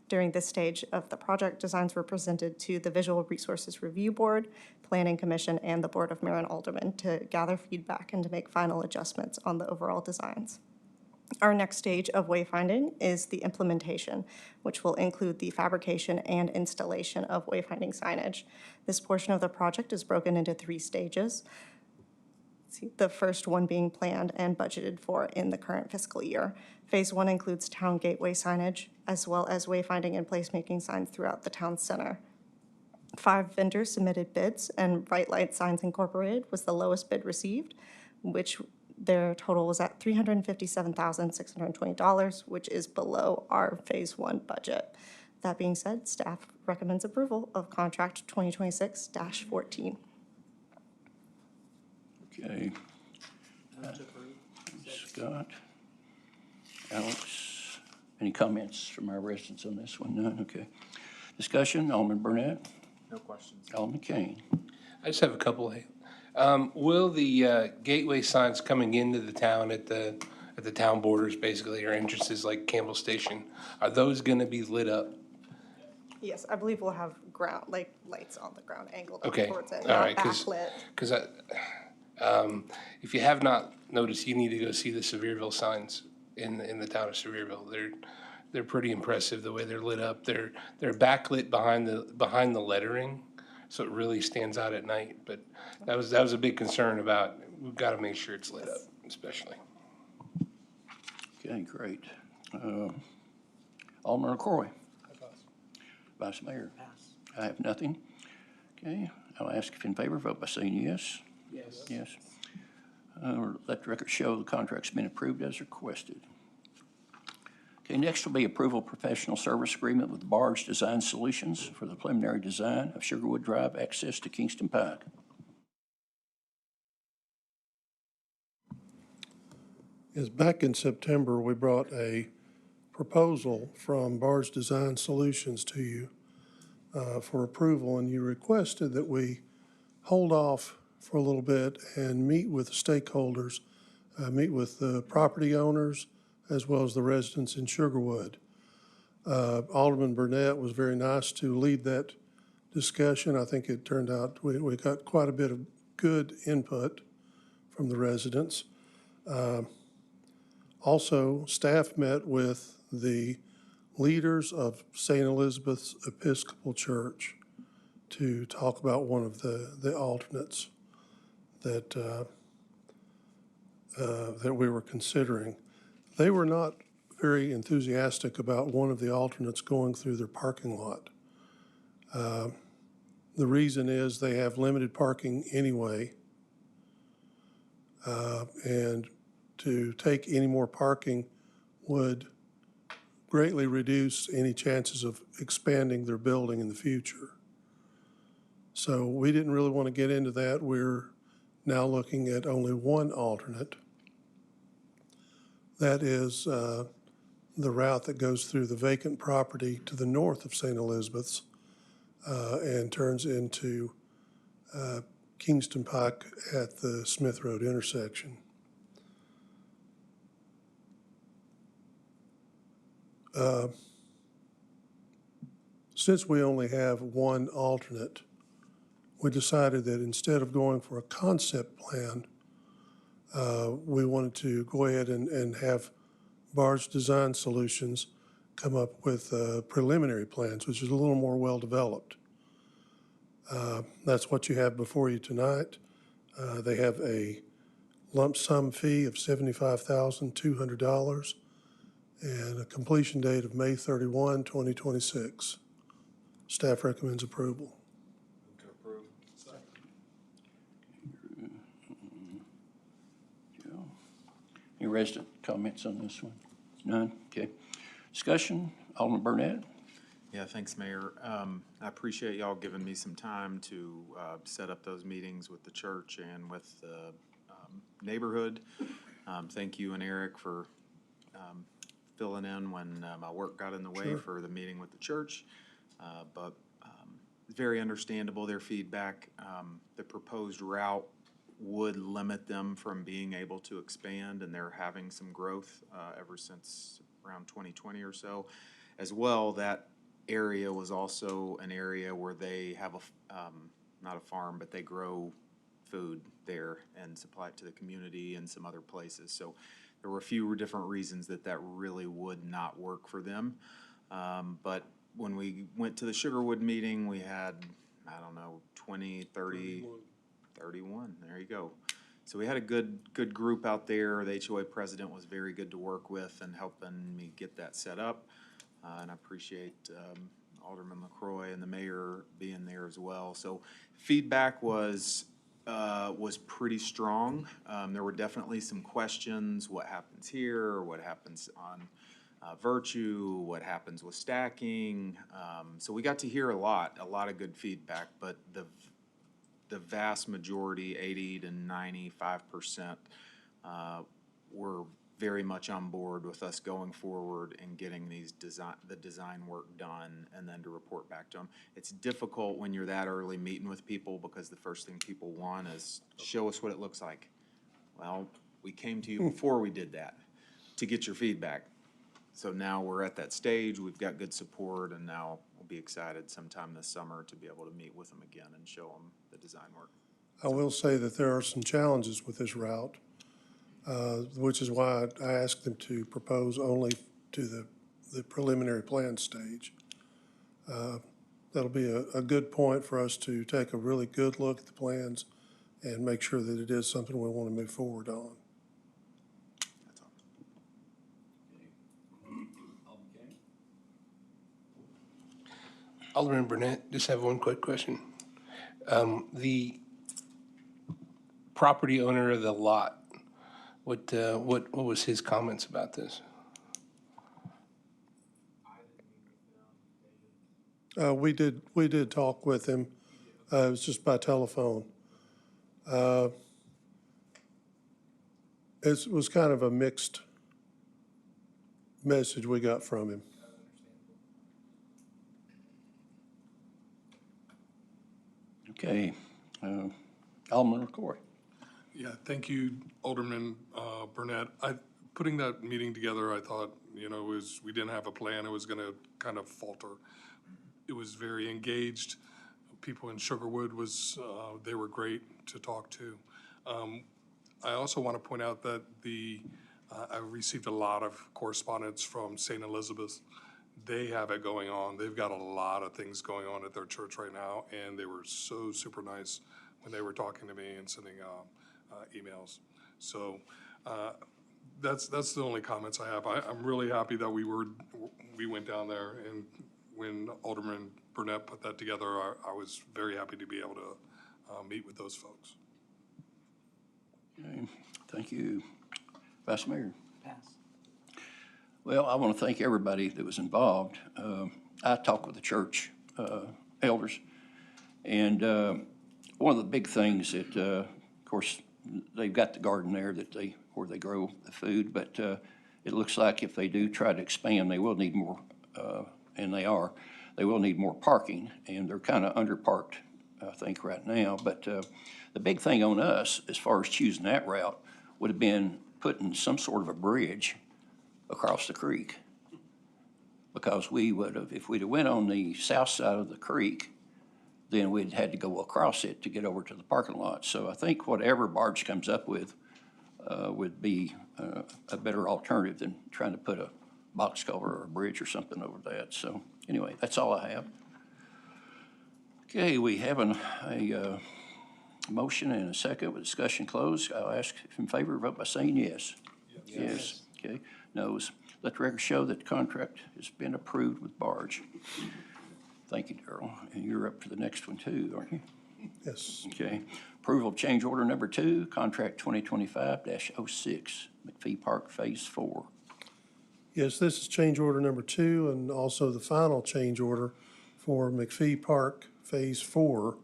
During this stage of the project, designs were presented to the Visual Resources Review Board, Planning Commission, and the Board of Mayor and Alderman to gather feedback and to make final adjustments on the overall designs. Our next stage of wayfinding is the implementation, which will include the fabrication and installation of wayfinding signage. This portion of the project is broken into 3 stages. The first one being planned and budgeted for in the current fiscal year. Phase 1 includes town gateway signage, as well as wayfinding and placemaking signs throughout the town center. 5 vendors submitted bids, and Bright Light Signs Incorporated was the lowest bid received, which their total was at $357,620, which is below our Phase 1 budget. That being said, staff recommends approval of contract 2026-14. Okay. Scott, Alex, any comments from our residents on this one? None, okay. Discussion, Alderman Burnett, No questions. Alderman Kane. I just have a couple. Will the gateway signs coming into the town at the town borders, basically, or entrances like Campbell Station, are those going to be lit up? Yes, I believe we'll have lights on the ground angled up Okay, towards it, all not right, backlit. because if you have not noticed, you need to go see the Sevierville signs in the town of Sevierville. They're pretty impressive the way they're lit up. They're backlit behind the lettering, so it really stands out at night. But that was a big concern about, we've got to make sure it's lit up, especially. Okay, great. Alderman LaCroy. Vice Mayor. Pass. I have nothing. Okay, I'll ask if in favor, vote by saying yes. Yes. Yes. Let the record show the contract's been approved as requested. Okay, next will be approval of professional service agreement with Barge Design Solutions for the preliminary design of Sugarwood Drive access to Kingston Pike. Is back in September, we brought a proposal from Barge Design Solutions to you for approval, and you requested that we hold off for a little bit and meet with stakeholders, meet with the property owners as well as the residents in Sugarwood. Alderman Burnett was very nice to lead that discussion. I think it turned out we got quite a bit of good input from the residents. Also, staff met with the leaders of St. Elizabeth's Episcopal Church to talk about one of the alternates that we were considering. They were not very enthusiastic about one of the alternates going through their parking lot. The reason is they have limited parking anyway, and to take any more parking would greatly reduce any chances of expanding their building in the future. So we didn't really want to get into that. We're now looking at only one alternate. That is the route that goes through the vacant property to the north of St. Elizabeth's and turns into Kingston Pike at the Smith Road intersection. Since we only have one alternate, we decided that instead of going for a concept plan, we wanted to go ahead and have Barge Design Solutions come up with preliminary plans, which is a little more well-developed. That's what you have before you tonight. They have a lump sum fee of $75,200 and a completion date of May 31, 2026. Staff recommends approval. Any resident comments on this one? None? Okay. Discussion, Alderman Burnett? Yeah, thanks, Mayor. I appreciate y'all giving me some time to set up those meetings with the church and with the neighborhood. Thank you and Eric for filling in when my work got in the way for the meeting with the church. But it's very understandable, their feedback. The proposed route would limit them from being able to expand, and they're having some growth ever since around 2020 or so. As well, that area was also an area where they have not a farm, but they grow food there and supply it to the community and some other places. So there were a few different reasons that really would not work for them. But when we went to the Sugarwood meeting, we had, 20, 30, 31, there you go. So we had a good group out there. The HOA president was very good to work with and helping me get that set up. And I appreciate Alderman LaCroix and the mayor being there as well. So feedback was pretty strong. There were definitely some questions. What happens here? What happens on Virtue? What happens with stacking? So we got to hear a lot of good feedback, but the vast majority, 80 to 95%, were very much on board with us going forward and getting the design work done and then to report back to them. It's difficult when you're that early meeting with people because the first thing people want is show us what it looks like. Well, we came to you before we did that to get your feedback. So now we're at that stage, we've got good support, and now we'll be excited sometime this summer to be able to meet with them again and show them the design work. I will say that there are some challenges with this route, which is why I asked them to propose only to the preliminary plan stage. That'll be a good point for us to take a really good look at the plans and make sure that it is something we want to move forward on. That's all. Alderman Burnett, just have one quick question. The property owner of the lot, what was his comments about this? We did talk with him. It was just by telephone. It was kind of a mixed message we got from him. Okay. Alderman LaCroix? Yeah, thank you, Alderman Burnett. Putting that meeting together, I thought, we didn't have a plan. It was going to kind of falter. It was very engaged. People in Sugarwood they were great to talk to. I also want to point out that I received a lot of correspondence from St. Elizabeth. They have it going on. They've got a lot of things going on at their church right now, and they were so super nice when they were talking to me and sending emails. So that's the only comments I have. I'm really happy that we went down there, and when Alderman Burnett put that together, I was very happy to be able to meet with those folks. Okay. Thank you. Vice Mayor? Pass. Well, I want to thank everybody that was involved. I talked with the church elders, And one of the big things that, of course, they've got the garden there where they grow the food, but it looks like if they do try to expand, they will need more, and they will need more parking, and they're kind of underparked, I think, right now. But the big thing on us, as far as choosing that route, would have been putting some sort of a bridge across the creek. Because we would have, if we'd have went on the south side of the creek, then we'd had to go across it to get over to the parking lot. So I think whatever Barge comes up with would be a better alternative than trying to put a box culvert or a bridge or something over that. So anyway, that's all I have. Okay, we have a motion and a second with discussion closed. I'll ask if in favor, vote by saying yes. Yes. Okay, noes. Let the record show that the contract has been approved with Barge. Thank you, Darrell. And you're up for the next one too, aren't you? Yes. Okay. Approval of change order number 2, contract 2025-06, McPhee Park Phase 4. Yes, this is change order number 2 and also the final change order for McPhee Park Phase 4.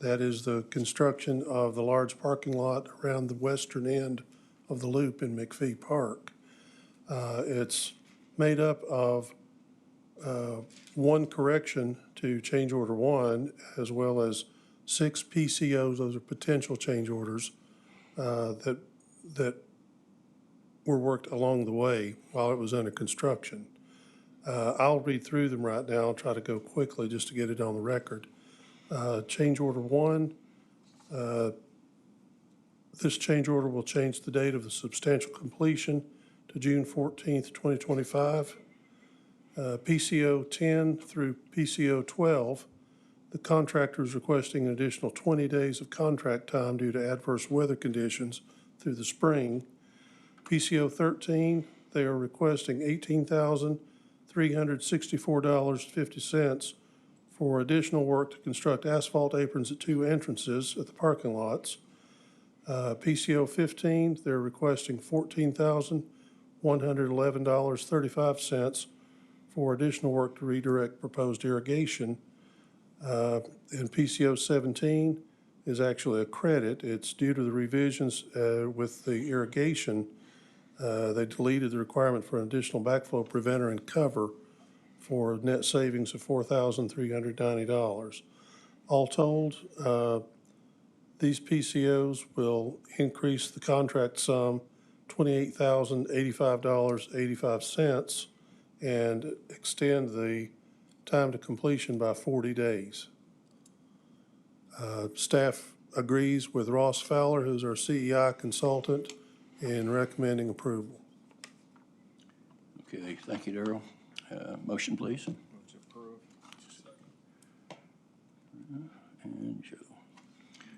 That is the construction of the large parking lot around the western end of the loop in McPhee Park. It's made up of one correction to change order 1, as well as 6 PCOs. Those are potential change orders that were worked along the way while it was under construction. I'll read through them right now. I'll try to go quickly just to get it on the record. Change order 1, this change order will change the date of the substantial completion to June 14th, 2025. PCO 10 through PCO 12, the contractor is requesting an additional 20 days of contract time due to adverse weather conditions through the spring. PCO 13, they are requesting $18,364.50 for additional work to construct asphalt aprons at 2 entrances at the parking lots. PCO 15, they're requesting $14,111.35 for additional work to redirect proposed irrigation. And PCO 17 is actually a credit. It's due to the revisions with the irrigation. They deleted the requirement for an additional backflow preventer and cover for a net savings of $4,390. All told, these PCOs will increase the contract sum $28,085.85 and extend the time to completion by 40 days. Staff agrees with Ross Fowler, who's our CEI consultant, in recommending approval. Okay, thank you, Darrell. Motion, please. And Joe.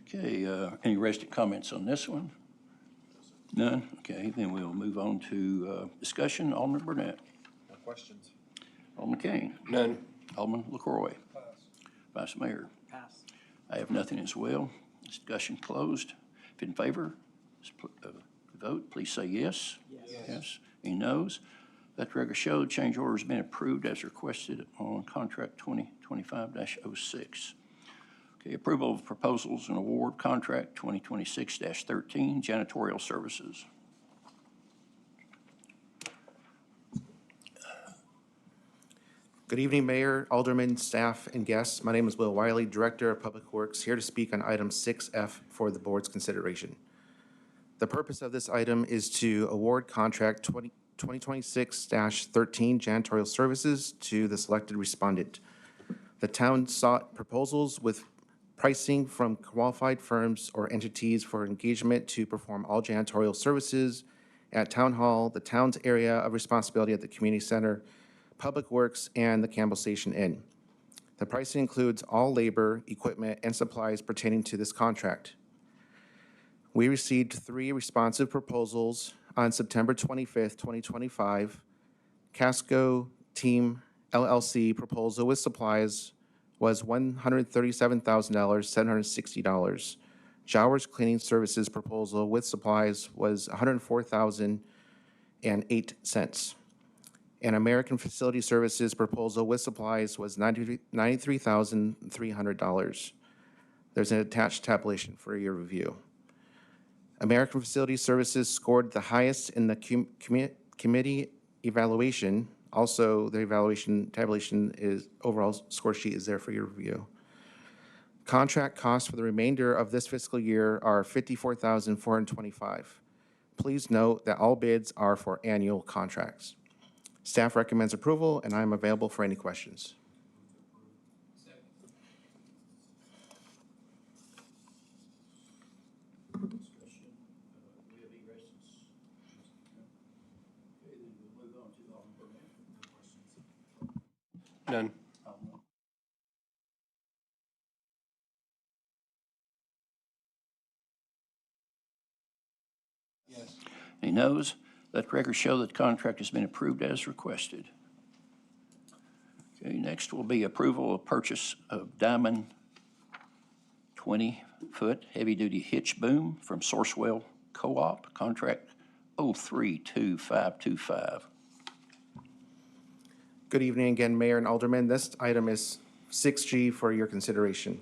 Okay, any resident comments on this one? None? Okay, then we'll move on to discussion. Alderman Burnett. No questions. Alderman Kane. None. Alderman LaCroy. Vice Mayor. Pass. I have nothing as well. Discussion closed. If in favor, vote, please say yes. Yes. Any noes? Let the record show the change order has been approved as requested on contract 2025-06. Okay, approval of proposals and award contract 2026-13 janitorial services. Good evening, Mayor, Alderman, staff, and guests. My name is Will Wiley, Director of Public Works, here to speak on item 6F for the board's consideration. The purpose of this item is to award contract 2026-13 janitorial services to the selected respondent. The town sought proposals with pricing from qualified firms or entities for engagement to perform all janitorial services at Town Hall, the town's area of responsibility at the community center, Public Works, and the Campbell Station Inn. The pricing includes all labor, equipment, and supplies pertaining to this contract. We received 3 responsive proposals on September 25th, 2025. Casco Team LLC proposal with supplies was $137,760. Jowers Cleaning Services proposal with supplies was $104,008. And American Facility Services proposal with supplies was $93,300. There's an attached tabulation for your review. American Facility Services scored the highest in the committee evaluation. Also, the evaluation tabulation is, overall score sheet is there for your review. Contract costs for the remainder of this fiscal year are $54,425. Please note that all bids are for annual contracts. Staff recommends approval, and I am available for any questions. None. Any noes? Let the record show that the contract has been approved as requested. Okay, next will be approval of purchase of Diamond 20-foot heavy-duty hitch boom from Sourcewell Co-op, contract 032525. Good evening again, Mayor and Alderman. This item is 6G for your consideration.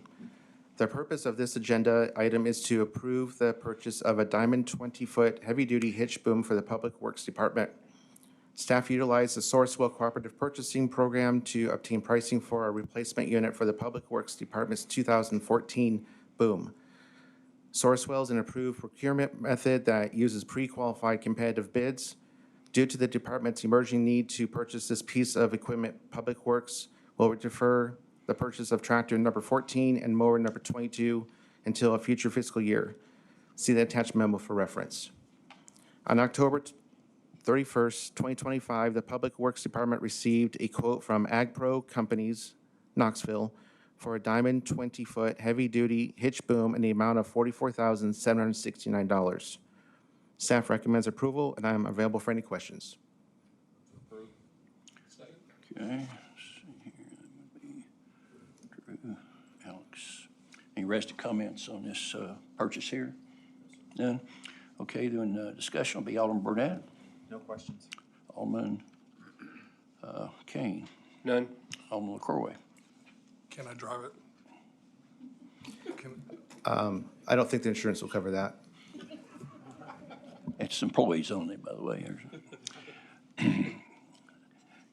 The purpose of this agenda item is to approve the purchase of a Diamond 20-foot heavy-duty hitch boom for the Public Works Department. Staff utilized the Sourcewell Cooperative Purchasing Program to obtain pricing for a replacement unit for the Public Works Department's 2014 boom. Sourcewell is an approved procurement method that uses pre-qualified competitive bids. Due to the department's emerging need to purchase this piece of equipment, Public Works will defer the purchase of tractor number 14 and mower number 22 until a future fiscal year. See the attached memo for reference. On October 31st, 2025, the Public Works Department received a quote from AgPro Companies, Knoxville, for a Diamond 20-foot heavy-duty hitch boom in the amount of $44,769. Staff recommends approval, and I am available for any questions. Okay, let's see here, that would be Drew, Alex. Any rest of comments on this purchase here? None? Okay, then discussion will be Alderman Burnett, No questions. Alderman Kane, None. Alderman LaCroy. Can I drive it? Can, I don't think the insurance will cover that. It's employees only, by the way.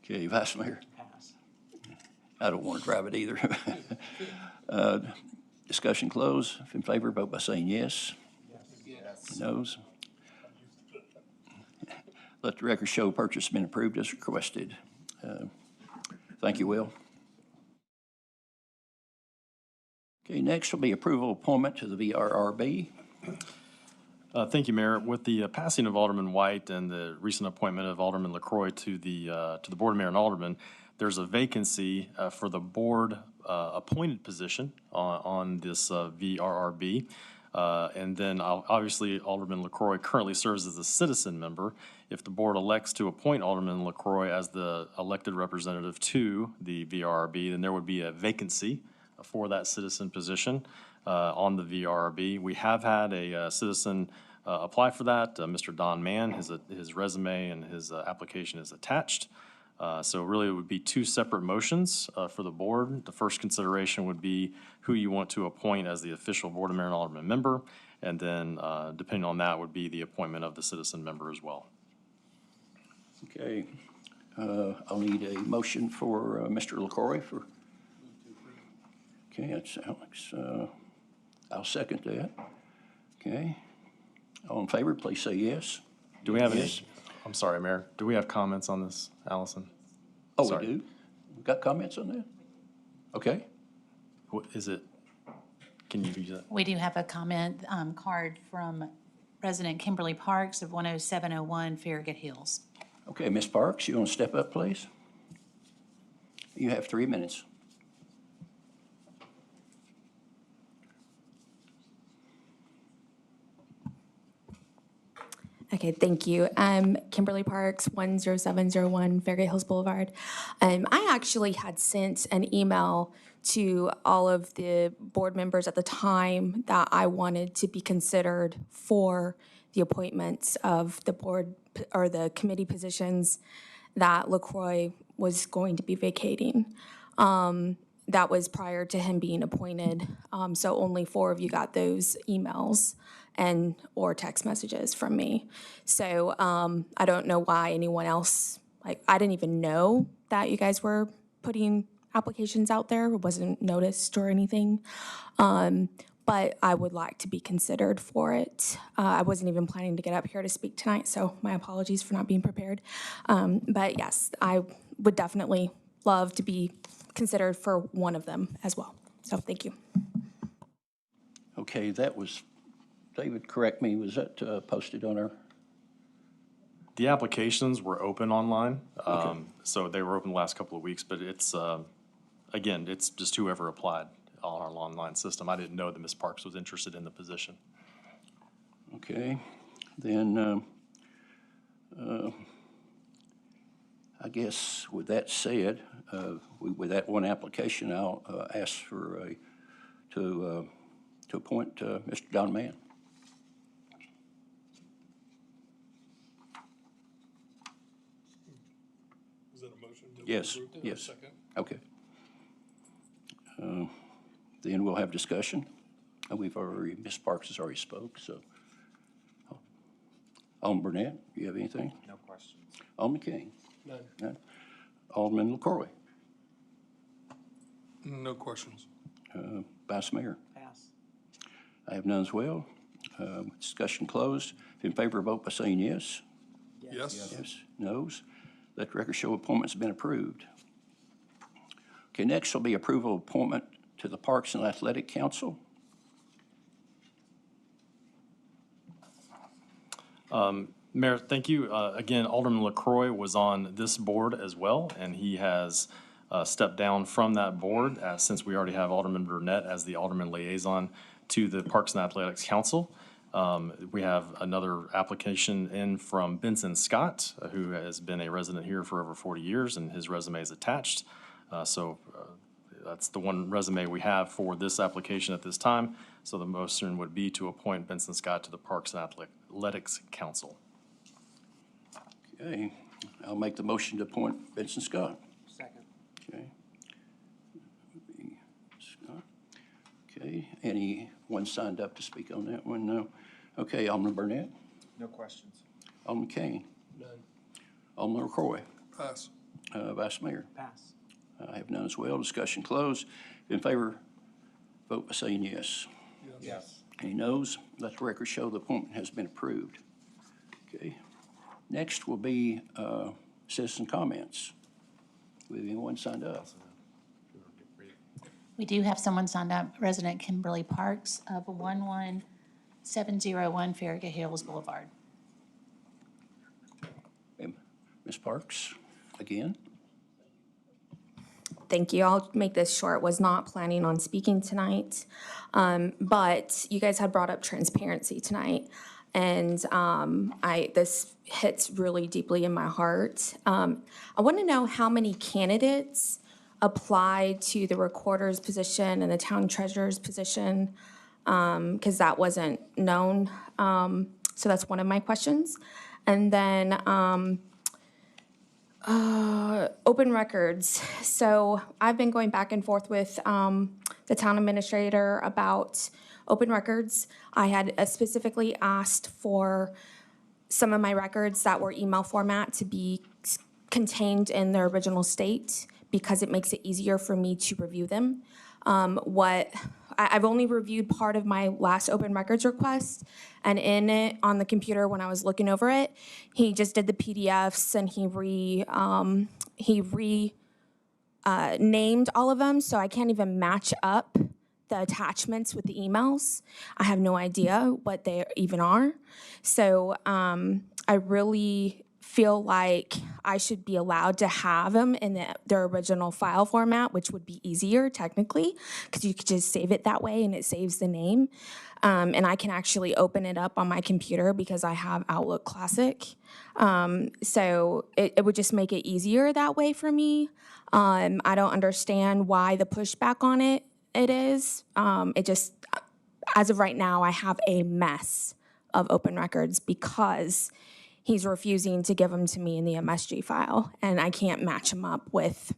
Okay, Vice Mayor. Pass. I don't want to drive it either. Discussion closed. If in favor, vote by saying yes. Yes. Noes? Let the record show purchase has been approved as requested. Thank you, Will. Okay, next will be approval appointment to the VRRB. Thank you, Mayor. With the passing of Alderman White and the recent appointment of Alderman LaCroy to the Board of Mayor and Alderman, there's a vacancy for the board appointed position on this VRRB. And then obviously Alderman LaCroy currently serves as a citizen member. If the board elects to appoint Alderman LaCroy as the elected representative to the VRRB, then there would be a vacancy for that citizen position on the VRRB. We have had a citizen apply for that, Mr. Don Mann. His resume and his application is attached. So really, it would be two separate motions for the board. The first consideration would be who you want to appoint as the official Board of Mayor and Alderman member, and then depending on that would be the appointment of the citizen member as well. Okay, I'll need a motion for Mr. LaCroy for. Okay, that's Alex. I'll second that. Okay. All in favor, please say yes. Do we have any? Yes. I'm sorry, Mayor. Do we have comments on this, Allison? Oh, Sorry. we do? We got comments on that? Okay. What is it? Can you use that? We do have a comment card from President Kimberly Parks of 10701 Farragut Hills. Okay, Ms. Parks, you want to step up, please? You have 3 minutes. Okay, thank you. Kimberly Parks, 10701 Farragut Hills Boulevard. I actually had sent an email to all of the board members at the time that I wanted to be considered for the appointments of the board or the committee positions that LaCroy was going to be vacating. that was prior to him being appointed. So only 4 of you got those emails or text messages from me. So I don't know why anyone else, like, I didn't even know that you guys were putting applications out there. It wasn't noticed or anything. But I would like to be considered for it. I wasn't even planning to get up here to speak tonight, so my apologies for not being prepared. But yes, I would definitely love to be considered for one of them as well. So thank you. Okay, that was, David, correct me, was that posted on our? The applications were open online, so they were open the last couple of weeks, but it's, again, it's just whoever applied on our online system. I didn't know that Ms. Parks was interested in the position. Okay, then I guess with that said, with that one application, I'll ask for to appoint Mr. Don Mann. Is that a motion? Yes, yes. Second? Okay. Then we'll have discussion. We've already, Ms. Parks has already spoke, so. Alderman Burnett, do you have anything? No questions. Alderman King? None. None. Alderman LaCroy? No questions. Vice Mayor? Pass. I have none as well. Discussion closed. In favor, vote by saying yes. Yes? Yes. Noes. Let the record show appointment's been approved. Okay, next will be approval of appointment to the Parks and Athletic Council. Mayor, thank you. Again, Alderman LaCroy was on this board as well, and he has stepped down from that board since we already have Alderman Burnett as the Alderman liaison to the Parks and Athletics Council. We have another application in from Benson Scott, who has been a resident here for over 40 years, and his resume is attached. That's the one resume we have for this application at this time. So the motion would be to appoint Benson Scott to the Parks and Athletics Council. Okay, I'll make the motion to appoint Benson Scott. Second. Okay. Scott. Okay, anyone signed up to speak on that one? No. Okay, Alderman Burnett? No questions. Alderman Kane? None. Alderman LaCroy? Pass. Vice Mayor? Pass. I have none as well. Discussion closed. In favor, vote by saying yes. Yes. Any noes? Let the record show the appointment has been approved. Okay. Next will be citizen comments. Do we have anyone signed up? We do have someone signed up, resident Kimberly Parks of 11701 Farragut Hills Boulevard. Ms. Parks, again? Thank you. I'll make this short. Was not planning on speaking tonight, but you guys had brought up transparency tonight, and this hits really deeply in my heart. I want to know how many candidates applied to the recorder's position and the town treasurer's position, because that wasn't known. So that's one of my questions. And then open records. So I've been going back and forth with the town administrator about open records. I had specifically asked for some of my records that were email format to be contained in their original state because it makes it easier for me to review them. I've only reviewed part of my last open records request, and in it, on the computer, when I was looking over it, he just did the PDFs and he named all of them, so I can't even match up the attachments with the emails. I have no idea what they even are. So I really feel like I should be allowed to have them in their original file format, which would be easier technically, because you could just save it that way and it saves the name. And I can actually open it up on my computer because I have Outlook Classic. So it would just make it easier that way for me. I don't understand why the pushback on it is. It just, as of right now, I have a mess of open records because he's refusing to give them to me in the MSG file, and I can't match them up with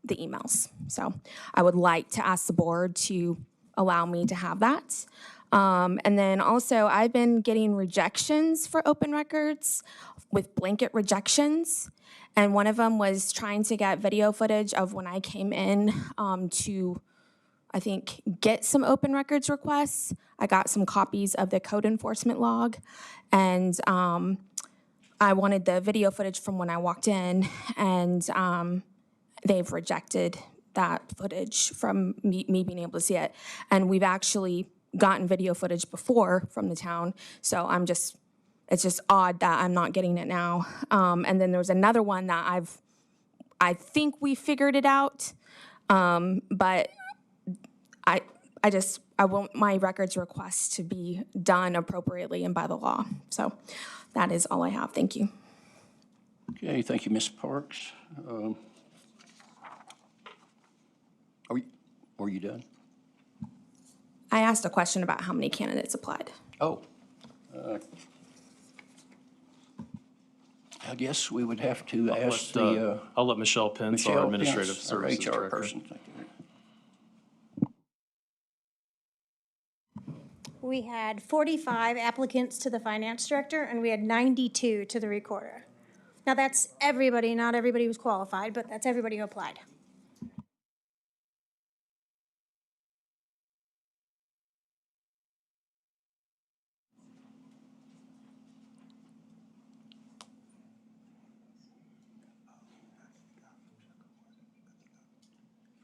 the emails. So I would like to ask the board to allow me to have that. And then also, I've been getting rejections for open records with blanket rejections. And one of them was trying to get video footage of when I came in to, I think, get some open records requests. I got some copies of the code enforcement log, and I wanted the video footage from when I walked in, and they've rejected that footage from me being able to see it. And we've actually gotten video footage before from the town, so it's just odd that I'm not getting it now. And then there was another one that I think we figured it out, but I want my records requests to be done appropriately and by the law. So that is all I have. Thank you. Okay, thank you, Ms. Parks. Are you done? I asked a question about how many candidates applied. Oh. I guess we would have to ask the. I'll let Michelle Pence, our Administrative Services Our HR Director. person. We had 45 applicants to the finance director, and we had 92 to the recorder. Now, that's everybody, not everybody was qualified, but that's everybody who applied.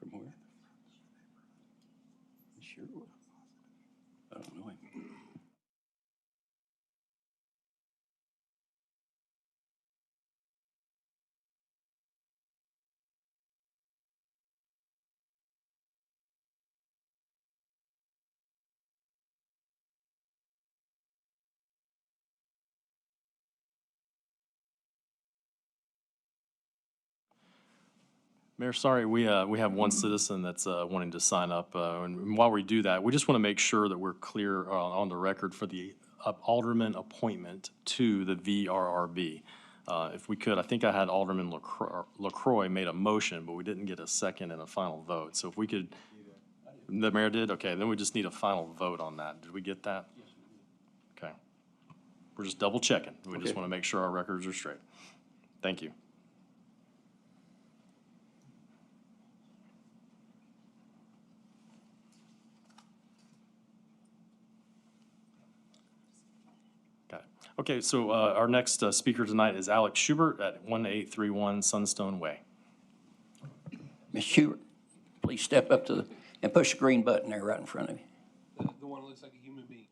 From where? Sure. I don't know him. Mayor, sorry, we have one citizen that's wanting to sign up. And while we do that, we just want to make sure that we're clear on the record for the Alderman appointment to the VRRB. If we could, I think I had Alderman LaCroix made a motion, but we didn't get a second and a final vote. So if we could, the mayor did? Okay, then we just need a final vote on that. Did we get that? Okay. We're just double checking. We just want to make sure our records are straight. Thank you. Okay, so our next speaker tonight is Alex Schubert at 1831 Sunstone Way. Ms. Schubert, please step up to and push the green button there right in front of you. The one that looks like a human being.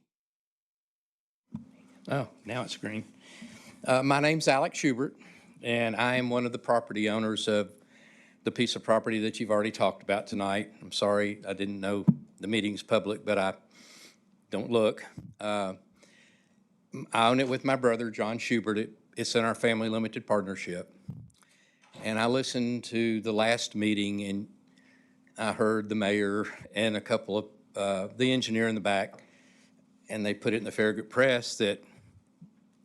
Oh, now it's green. My name's Alex Schubert, and I am one of the property owners of the piece of property that you've already talked about tonight. I'm sorry, I didn't know the meeting's public, but I don't look. I own it with my brother, John Schubert. It's in our family limited partnership. And I listened to the last meeting, and I heard the mayor and a couple of the engineer in the back, and they put it in the Farragut Press that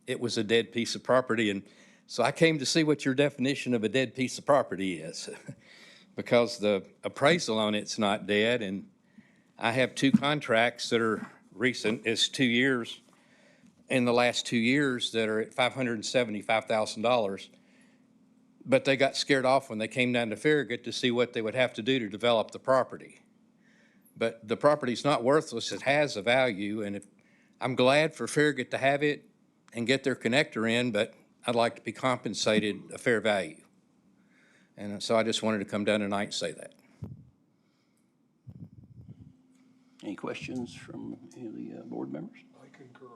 it was a dead piece of property. And so I came to see what your definition of a dead piece of property is, because the appraisal on it's not dead. And I have two contracts that are recent. It's 2 years. In the last 2 years that are at $575,000. But they got scared off when they came down to Farragut to see what they would have to do to develop the property. But the property's not worthless, it has a value, and I'm glad for Farragut to have it and get their connector in, but I'd like to be compensated a fair value. And so I just wanted to come down tonight and say that. Any questions from any of the board members? I concur.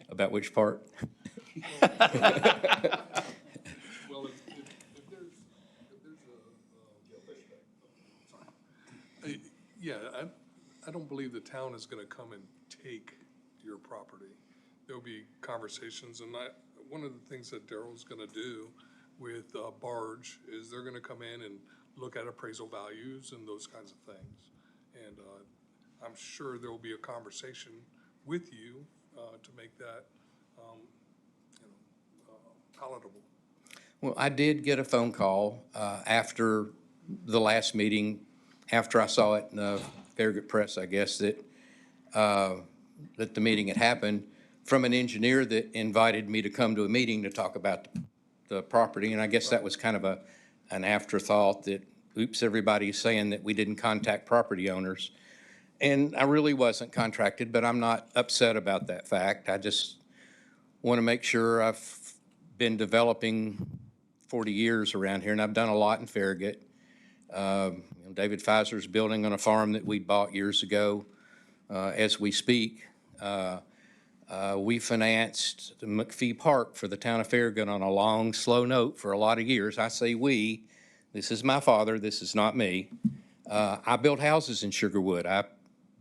About which part? Well, if there's yeah, I don't believe the town is gonna come and take your property. There'll be conversations, and one of the things that Daryl's gonna do with Barge is they're gonna come in and look at appraisal values and those kinds of things. And I'm sure there'll be a conversation with you to make that palatable. Well, I did get a phone call after the last meeting, after I saw it in the Farragut Press, I guess, that that the meeting had happened, from an engineer that invited me to come to a meeting to talk about the property. And I guess that was kind of an afterthought that, oops, everybody's saying that we didn't contact property owners. And I really wasn't contracted, but I'm not upset about that fact. I just want to make sure. I've been developing 40 years around here, and I've done a lot in Farragut. David Pfizer's building on a farm that we bought years ago. As we speak, we financed the McPhee Park for the town of Farragut on a long, slow note for a lot of years. I say we. This is my father. This is not me. I built houses in Sugarwood. I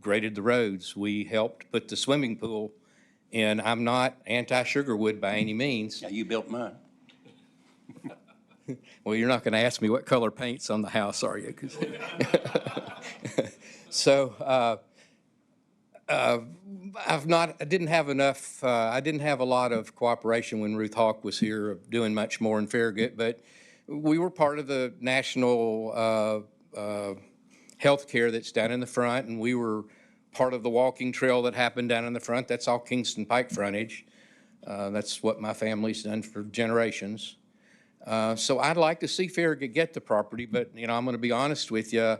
graded the roads. We helped put the swimming pool in. I'm not anti-Sugarwood by any means. Yeah, you built mine. Well, you're not going to ask me what color paint's on the house, are you? So I didn't have enough, I didn't have a lot of cooperation when Ruth Hawk was here of doing much more in Farragut, but we were part of the national health care that's down in the front, and we were part of the walking trail that happened down in the front. That's all Kingston Pike frontage. That's what my family's done for generations. So I'd like to see Farragut get the property, but, you know, I'm going to be honest with you.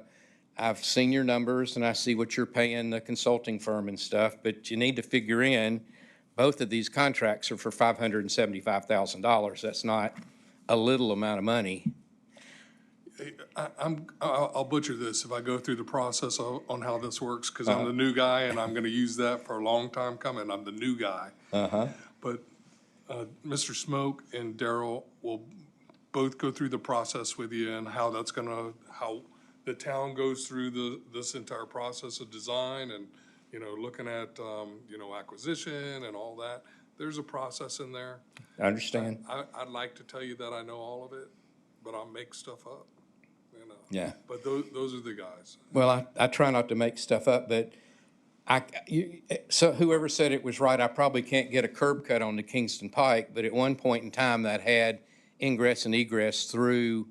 I've seen your numbers and I see what you're paying the consulting firm and stuff, but you need to figure in both of these contracts are for $575,000. That's not a little amount of money. I'll butcher this if I go through the process on how this works, because I'm the new guy and I'm going to use that for a long time coming. I'm the new guy. But Mr. Smoke and Daryl will both go through the process with you and how that's going to, how the town goes through this entire process of design and, you know, looking at, you know, acquisition and all that. There's a process in there. I understand. I'd like to tell you that I know all of it, but I'll make stuff up, you know. Yeah. But those are the guys. Well, I try not to make stuff up, but so whoever said it was right, I probably can't get a curb cut on the Kingston Pike, but at one point in time that had ingress and egress through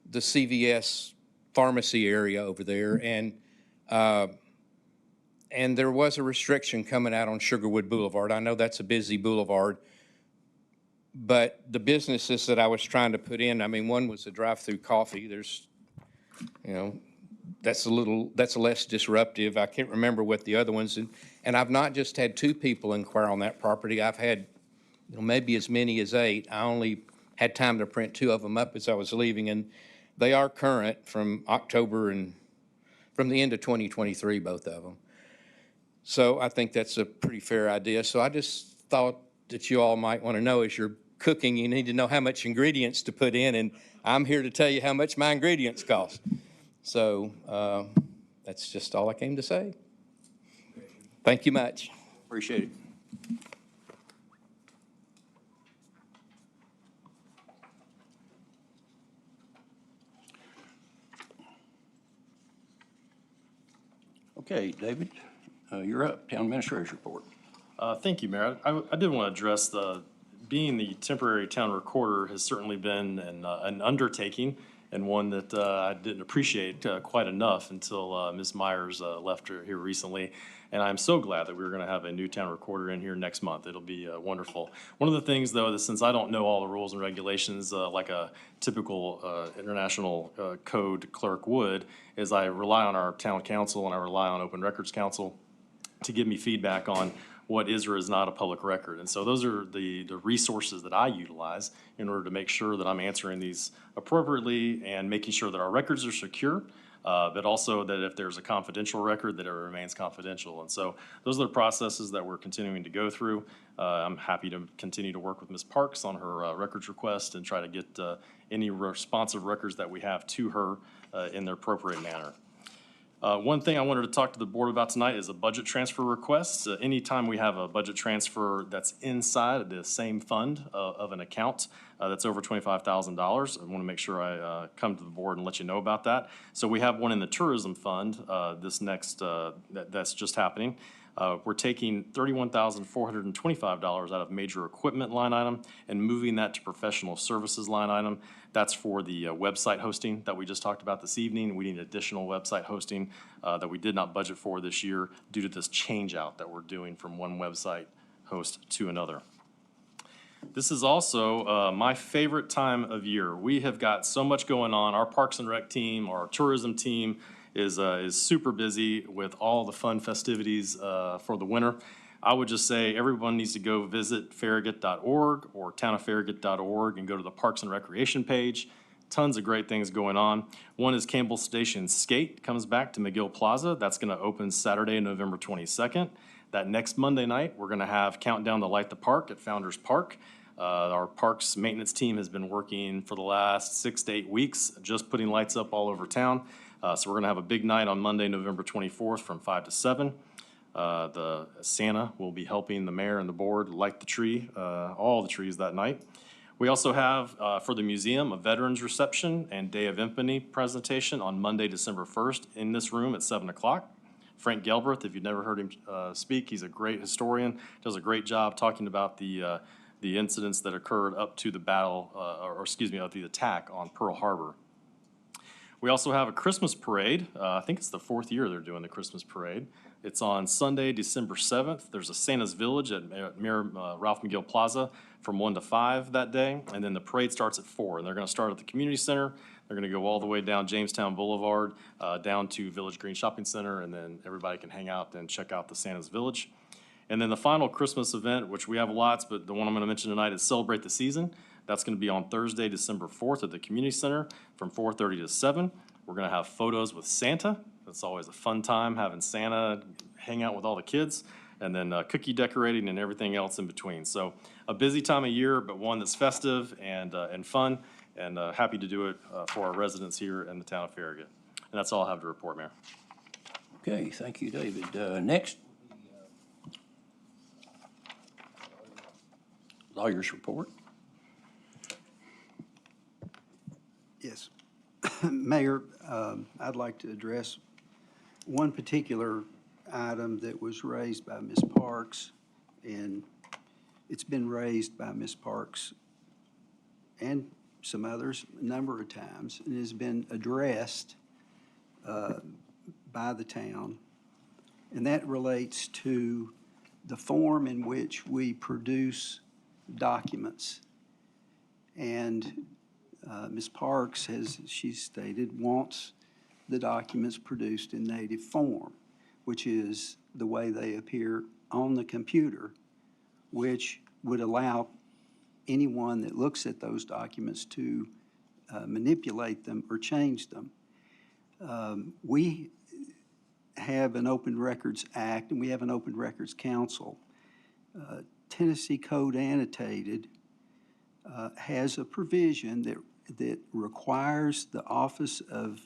the CVS pharmacy area over there, and there was a restriction coming out on Sugarwood Boulevard. I know that's a busy boulevard, but the businesses that I was trying to put in, I mean, one was a drive-through coffee. There's, you know, that's less disruptive. I can't remember what the other ones, and I've not just had 2 people inquire on that property. I've had, you know, maybe as many as 8. I only had time to print 2 of them up as I was leaving, and they are current from October and from the end of 2023, both of them. So I think that's a pretty fair idea. So I just thought that you all might want to know, as you're cooking, you need to know how much ingredients to put in, and I'm here to tell you how much my ingredients cost. So that's just all I came to say. Thank you much. Appreciate it. Okay, David, you're up. Town Administrator's Report. Thank you, Mayor. I did want to address being the temporary town recorder has certainly been an undertaking, and one that I didn't appreciate quite enough until Ms. Myers left here recently. And I'm so glad that we're going to have a new town recorder in here next month. It'll be wonderful. One of the things, though, that since I don't know all the rules and regulations like a typical international code clerk would, is I rely on our town council and I rely on Open Records Council to give me feedback on what is or is not a public record. And so those are the resources that I utilize in order to make sure that I'm answering these appropriately and making sure that our records are secure, but also that if there's a confidential record, that it remains confidential. And so those are the processes that we're continuing to go through. I'm happy to continue to work with Ms. Parks on her records request and try to get any responsive records that we have to her in the appropriate manner. One thing I wanted to talk to the board about tonight is a budget transfer request. Anytime we have a budget transfer that's inside the same fund of an account that's over $25,000, I want to make sure I come to the board and let you know about that. So we have one in the tourism fund this next, that's just happening. We're taking $31,425 out of major equipment line item and moving that to professional services line item. That's for the website hosting that we just talked about this evening. We need additional website hosting that we did not budget for this year due to this change out that we're doing from one website host to another. This is also my favorite time of year. We have got so much going on. Our Parks and Rec team, our tourism team is super busy with all the fun festivities for the winter. I would just say everyone needs to go visit farragut.org or townoffarragut.org and go to the Parks and Recreation page. Tons of great things going on. One is Campbell Station Skate comes back to McGill Plaza. That's going to open Saturday, November 22nd. That next Monday night, we're going to have Countdown to Light the Park at Founders Park. Our parks maintenance team has been working for the last 6 to 8 weeks, just putting lights up all over town. So we're going to have a big night on Monday, November 24th from 5 to 7. The Santa will be helping the mayor and the board light the tree, all the trees that night. We also have, for the museum, a veterans reception and Day of Infamy presentation on Monday, December 1st in this room at 7 o'clock. Frank Gelbreth, if you've never heard him speak, he's a great historian, does a great job talking about the incidents that occurred up to the battle, up to the attack on Pearl Harbor. We also have a Christmas parade. I think it's the 4th year they're doing the Christmas parade. It's on Sunday, December 7th. There's a Santa's Village at Mayor Ralph McGill Plaza from 1 to 5 that day. And then the parade starts at 4. And they're going to start at the community center. They're going to go all the way down Jamestown Boulevard, down to Village Green Shopping Center. And then everybody can hang out and check out the Santa's Village. And then the final Christmas event, which we have lots, but the one I'm going to mention tonight is Celebrate the Season. That's going to be on Thursday, December 4th at the community center from 4:30 to 7. We're going to have photos with Santa. That's always a fun time, having Santa hang out with all the kids, and then cookie decorating and everything else in between. So a busy time of year, but one that's festive and fun, and happy to do it for our residents here in the town of Farragut. And that's all I have to report, Mayor. Okay, thank you, David. Next. Lawyer's report. Yes. Mayor, I'd like to address one particular item that was raised by Ms. Parks, and it's been raised by Ms. Parks and some others a number of times, and has been addressed by the town, and that relates to the form in which we produce documents. And Ms. Parks, as she stated, wants the documents produced in native form, which is the way they appear on the computer, which would allow anyone that looks at those documents to manipulate them or change them. We have an Open Records Act and we have an Open Records Council. Tennessee Code Annotated has a provision that requires the Office of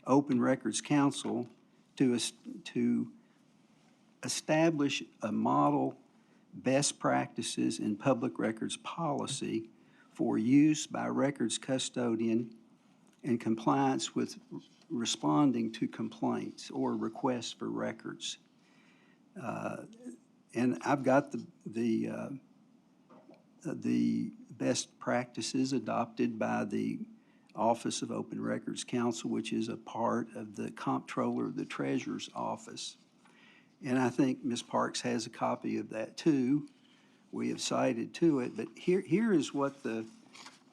Open Records Counsel to establish a model best practices in public records policy for use by records custodian in compliance with responding to complaints or requests for records. And I've got the best practices adopted by the Office of Open Records Council, which is a part of the Comptroller of the Treasurer's Office. And I think Ms. Parks has a copy of that too. We have cited to it, but here is what the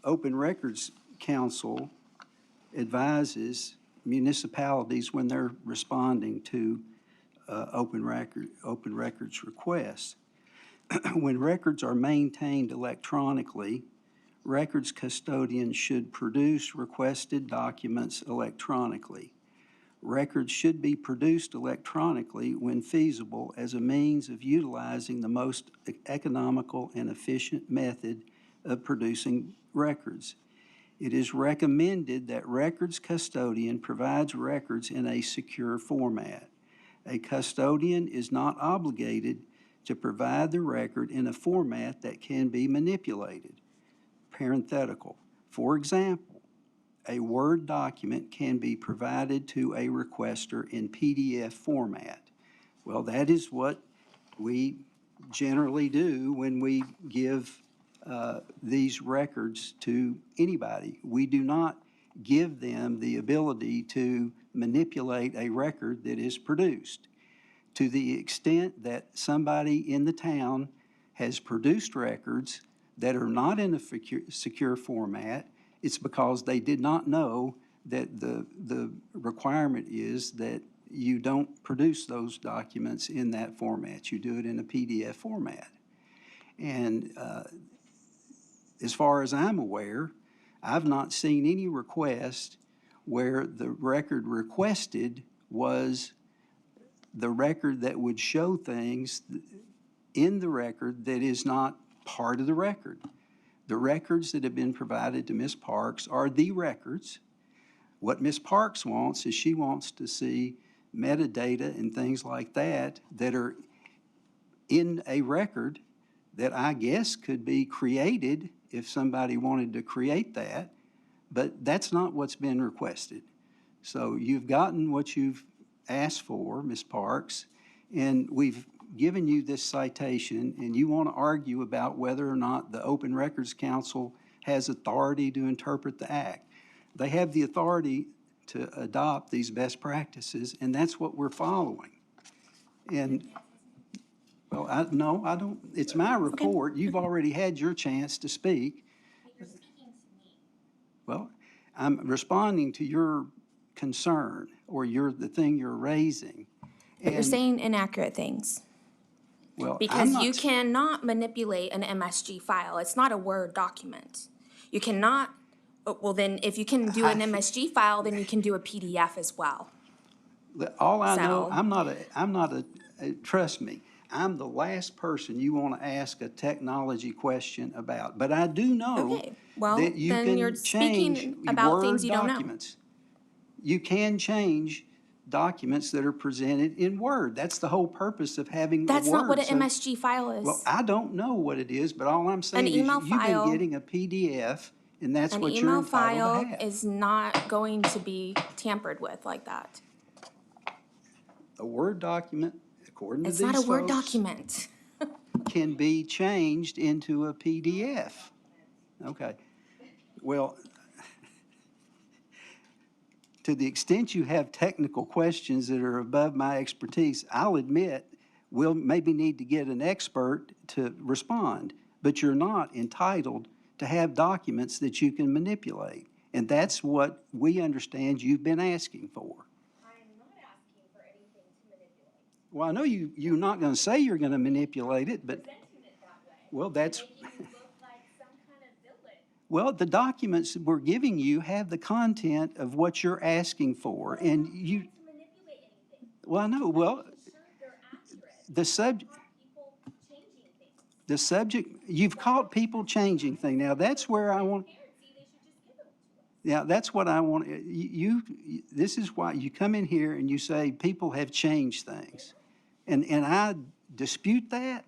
Open Records Council advises municipalities when they're responding to open records requests. When records are maintained electronically, records custodians should produce requested documents electronically. Records should be produced electronically when feasible as a means of utilizing the most economical and efficient method of producing records. It is recommended that records custodian provides records in a secure format. A custodian is not obligated to provide the record in a format that can be manipulated. Parenthetical. For example, a Word document can be provided to a requester in PDF format. Well, that is what we generally do when we give these records to anybody. We do not give them the ability to manipulate a record that is produced. To the extent that somebody in the town has produced records that are not in a secure format, it's because they did not know that the requirement is that you don't produce those documents in that format. You do it in a PDF format. And as far as I'm aware, I've not seen any request where the record requested was the record that would show things in the record that is not part of the record. The records that have been provided to Ms. Parks are the records. What Ms. Parks wants is she wants to see metadata and things like that that are in a record that I guess could be created if somebody wanted to create that, but that's not what's been requested. So you've gotten what you've asked for, Ms. Parks, and we've given you this citation, and you want to argue about whether or not the Open Records Council has authority to interpret the act. They have the authority to adopt these best practices, and that's what we're following. And, well, no, I don't, it's my report. You've already had your chance to speak. Well, I'm responding to your concern, or the thing you're raising. But you're saying inaccurate things. Well, Because you cannot manipulate an MSG file. It's not a Word document. You cannot, well then, if you can do an MSG file, then you can do a PDF as well. All I know, trust me, I'm the last person you want to ask a technology question about. But I do know that you can change about Word things you don't know. documents. You can change documents that are presented in Word. That's the whole purpose of having That's a Word. not what an MSG file is. Well, I don't know what it is, but all I'm saying is email you've file- been getting a PDF, and that's what you're An email entitled file to have. is not going to be tampered with like that. A Word document, according to It's these not a Word folks, document. can be changed into a PDF. Okay. Well, to the extent you have technical questions that are above my expertise, I'll admit we'll maybe need to get an expert to respond, but you're not entitled to have documents that you can manipulate. And that's what we understand you've been asking for. Well, I know you're not going to say you're going to manipulate it, but, well, that's, well, the documents we're giving you have the content of what you're asking for, and you, well, I know, well, the subject, you've caught people changing things. Now, that's where I want, yeah, that's what I want, this is why you come in here and you say people have changed things. And I dispute that.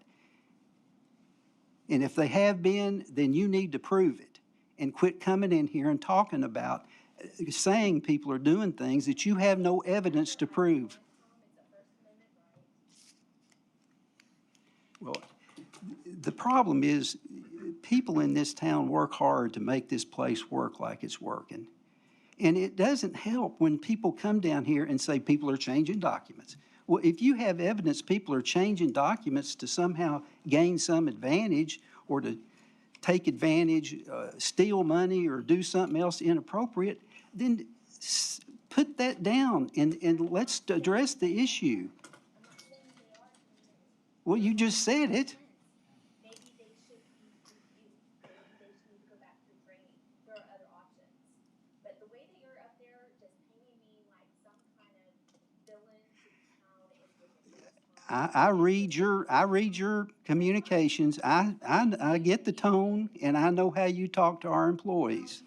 And if they have been, then you need to prove it. And quit coming in here and talking about, saying people are doing things that you have no evidence to prove. Well, the problem is people in this town work hard to make this place work like it's working. And it doesn't help when people come down here and say people are changing documents. Well, if you have evidence people are changing documents to somehow gain some advantage or to take advantage, steal money or do something else inappropriate, then put that down and let's address the issue. Well, you just said it. I read your communications. I get the tone, and I know how you talk to our employees.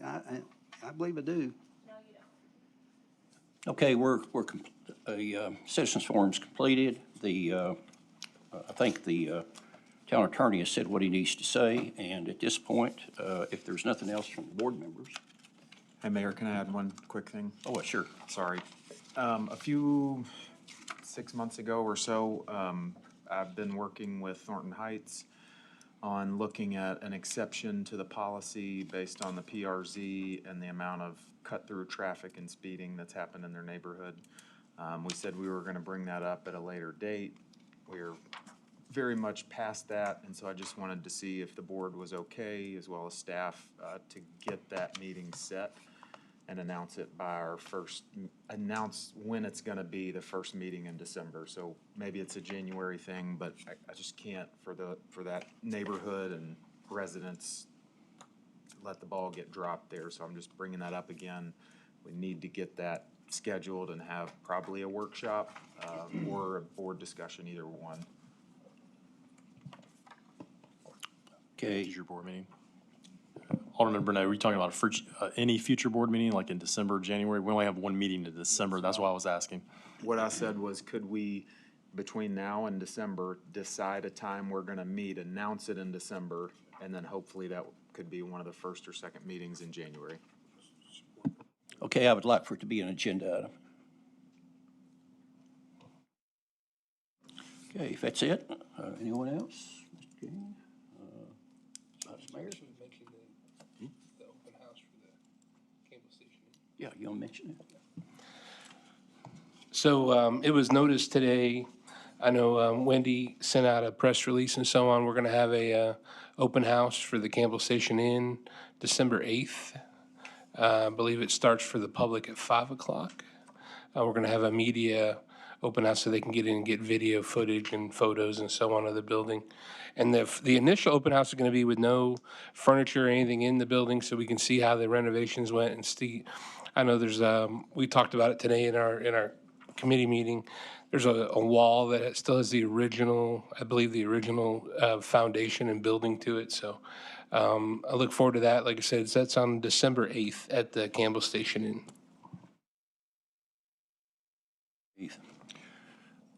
I believe I do. Okay, citizens forum's completed. I think the town attorney has said what he needs to say, and at this point, if there's nothing else from the board members. Hey, Mayor, can I add one quick thing? Oh, sure. Sorry. 6 months ago or so, I've been working with Thornton Heights on looking at an exception to the policy based on the PRZ and the amount of cut-through traffic and speeding that's happened in their neighborhood. We said we were gonna bring that up at a later date. We're very much past that, and so I just wanted to see if the board was okay, as well as staff, to get that meeting set and announce it by our announce when it's gonna be the first meeting in December. So maybe it's a January thing, but I just can't for that neighborhood and residents let the ball get dropped there. So I'm just bringing that up again. We need to get that scheduled and have probably a workshop, or a board discussion, either one. Okay. Future board meeting. Alderman Brunei, were you talking about any future board meeting, like in December, January? We only have one meeting in December. That's why I was asking. What I said was, could we, between now and December, decide a time we're gonna meet, announce it in December, and then hopefully that could be one of the first or second meetings in January. Okay, I would like for it to be an agenda item. Okay, if that's it, anyone else? Mr. King? Vice Mayor? The open house for the cable station. Yeah, you want to mention it? So it was noticed today, I know Wendy sent out a press release and so on. We're going to have a open house for the Campbell Station Inn December 8th. I believe it starts for the public at 5 o'clock. We're going to have a media open house so they can get in and get video footage and photos and so on of the building. And the initial open house is going to be with no furniture or anything in the building, so we can see how the renovations went and see. I know there's, we talked about it today in our committee meeting. There's a wall that still has the original, I believe the original foundation and building to it. So I look forward to that. Like I said, that's on December 8th at the Campbell Station Inn.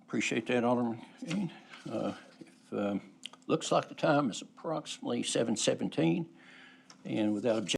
Appreciate that, Alderman Kane. Looks like the time is approximately 7:17, and without objection,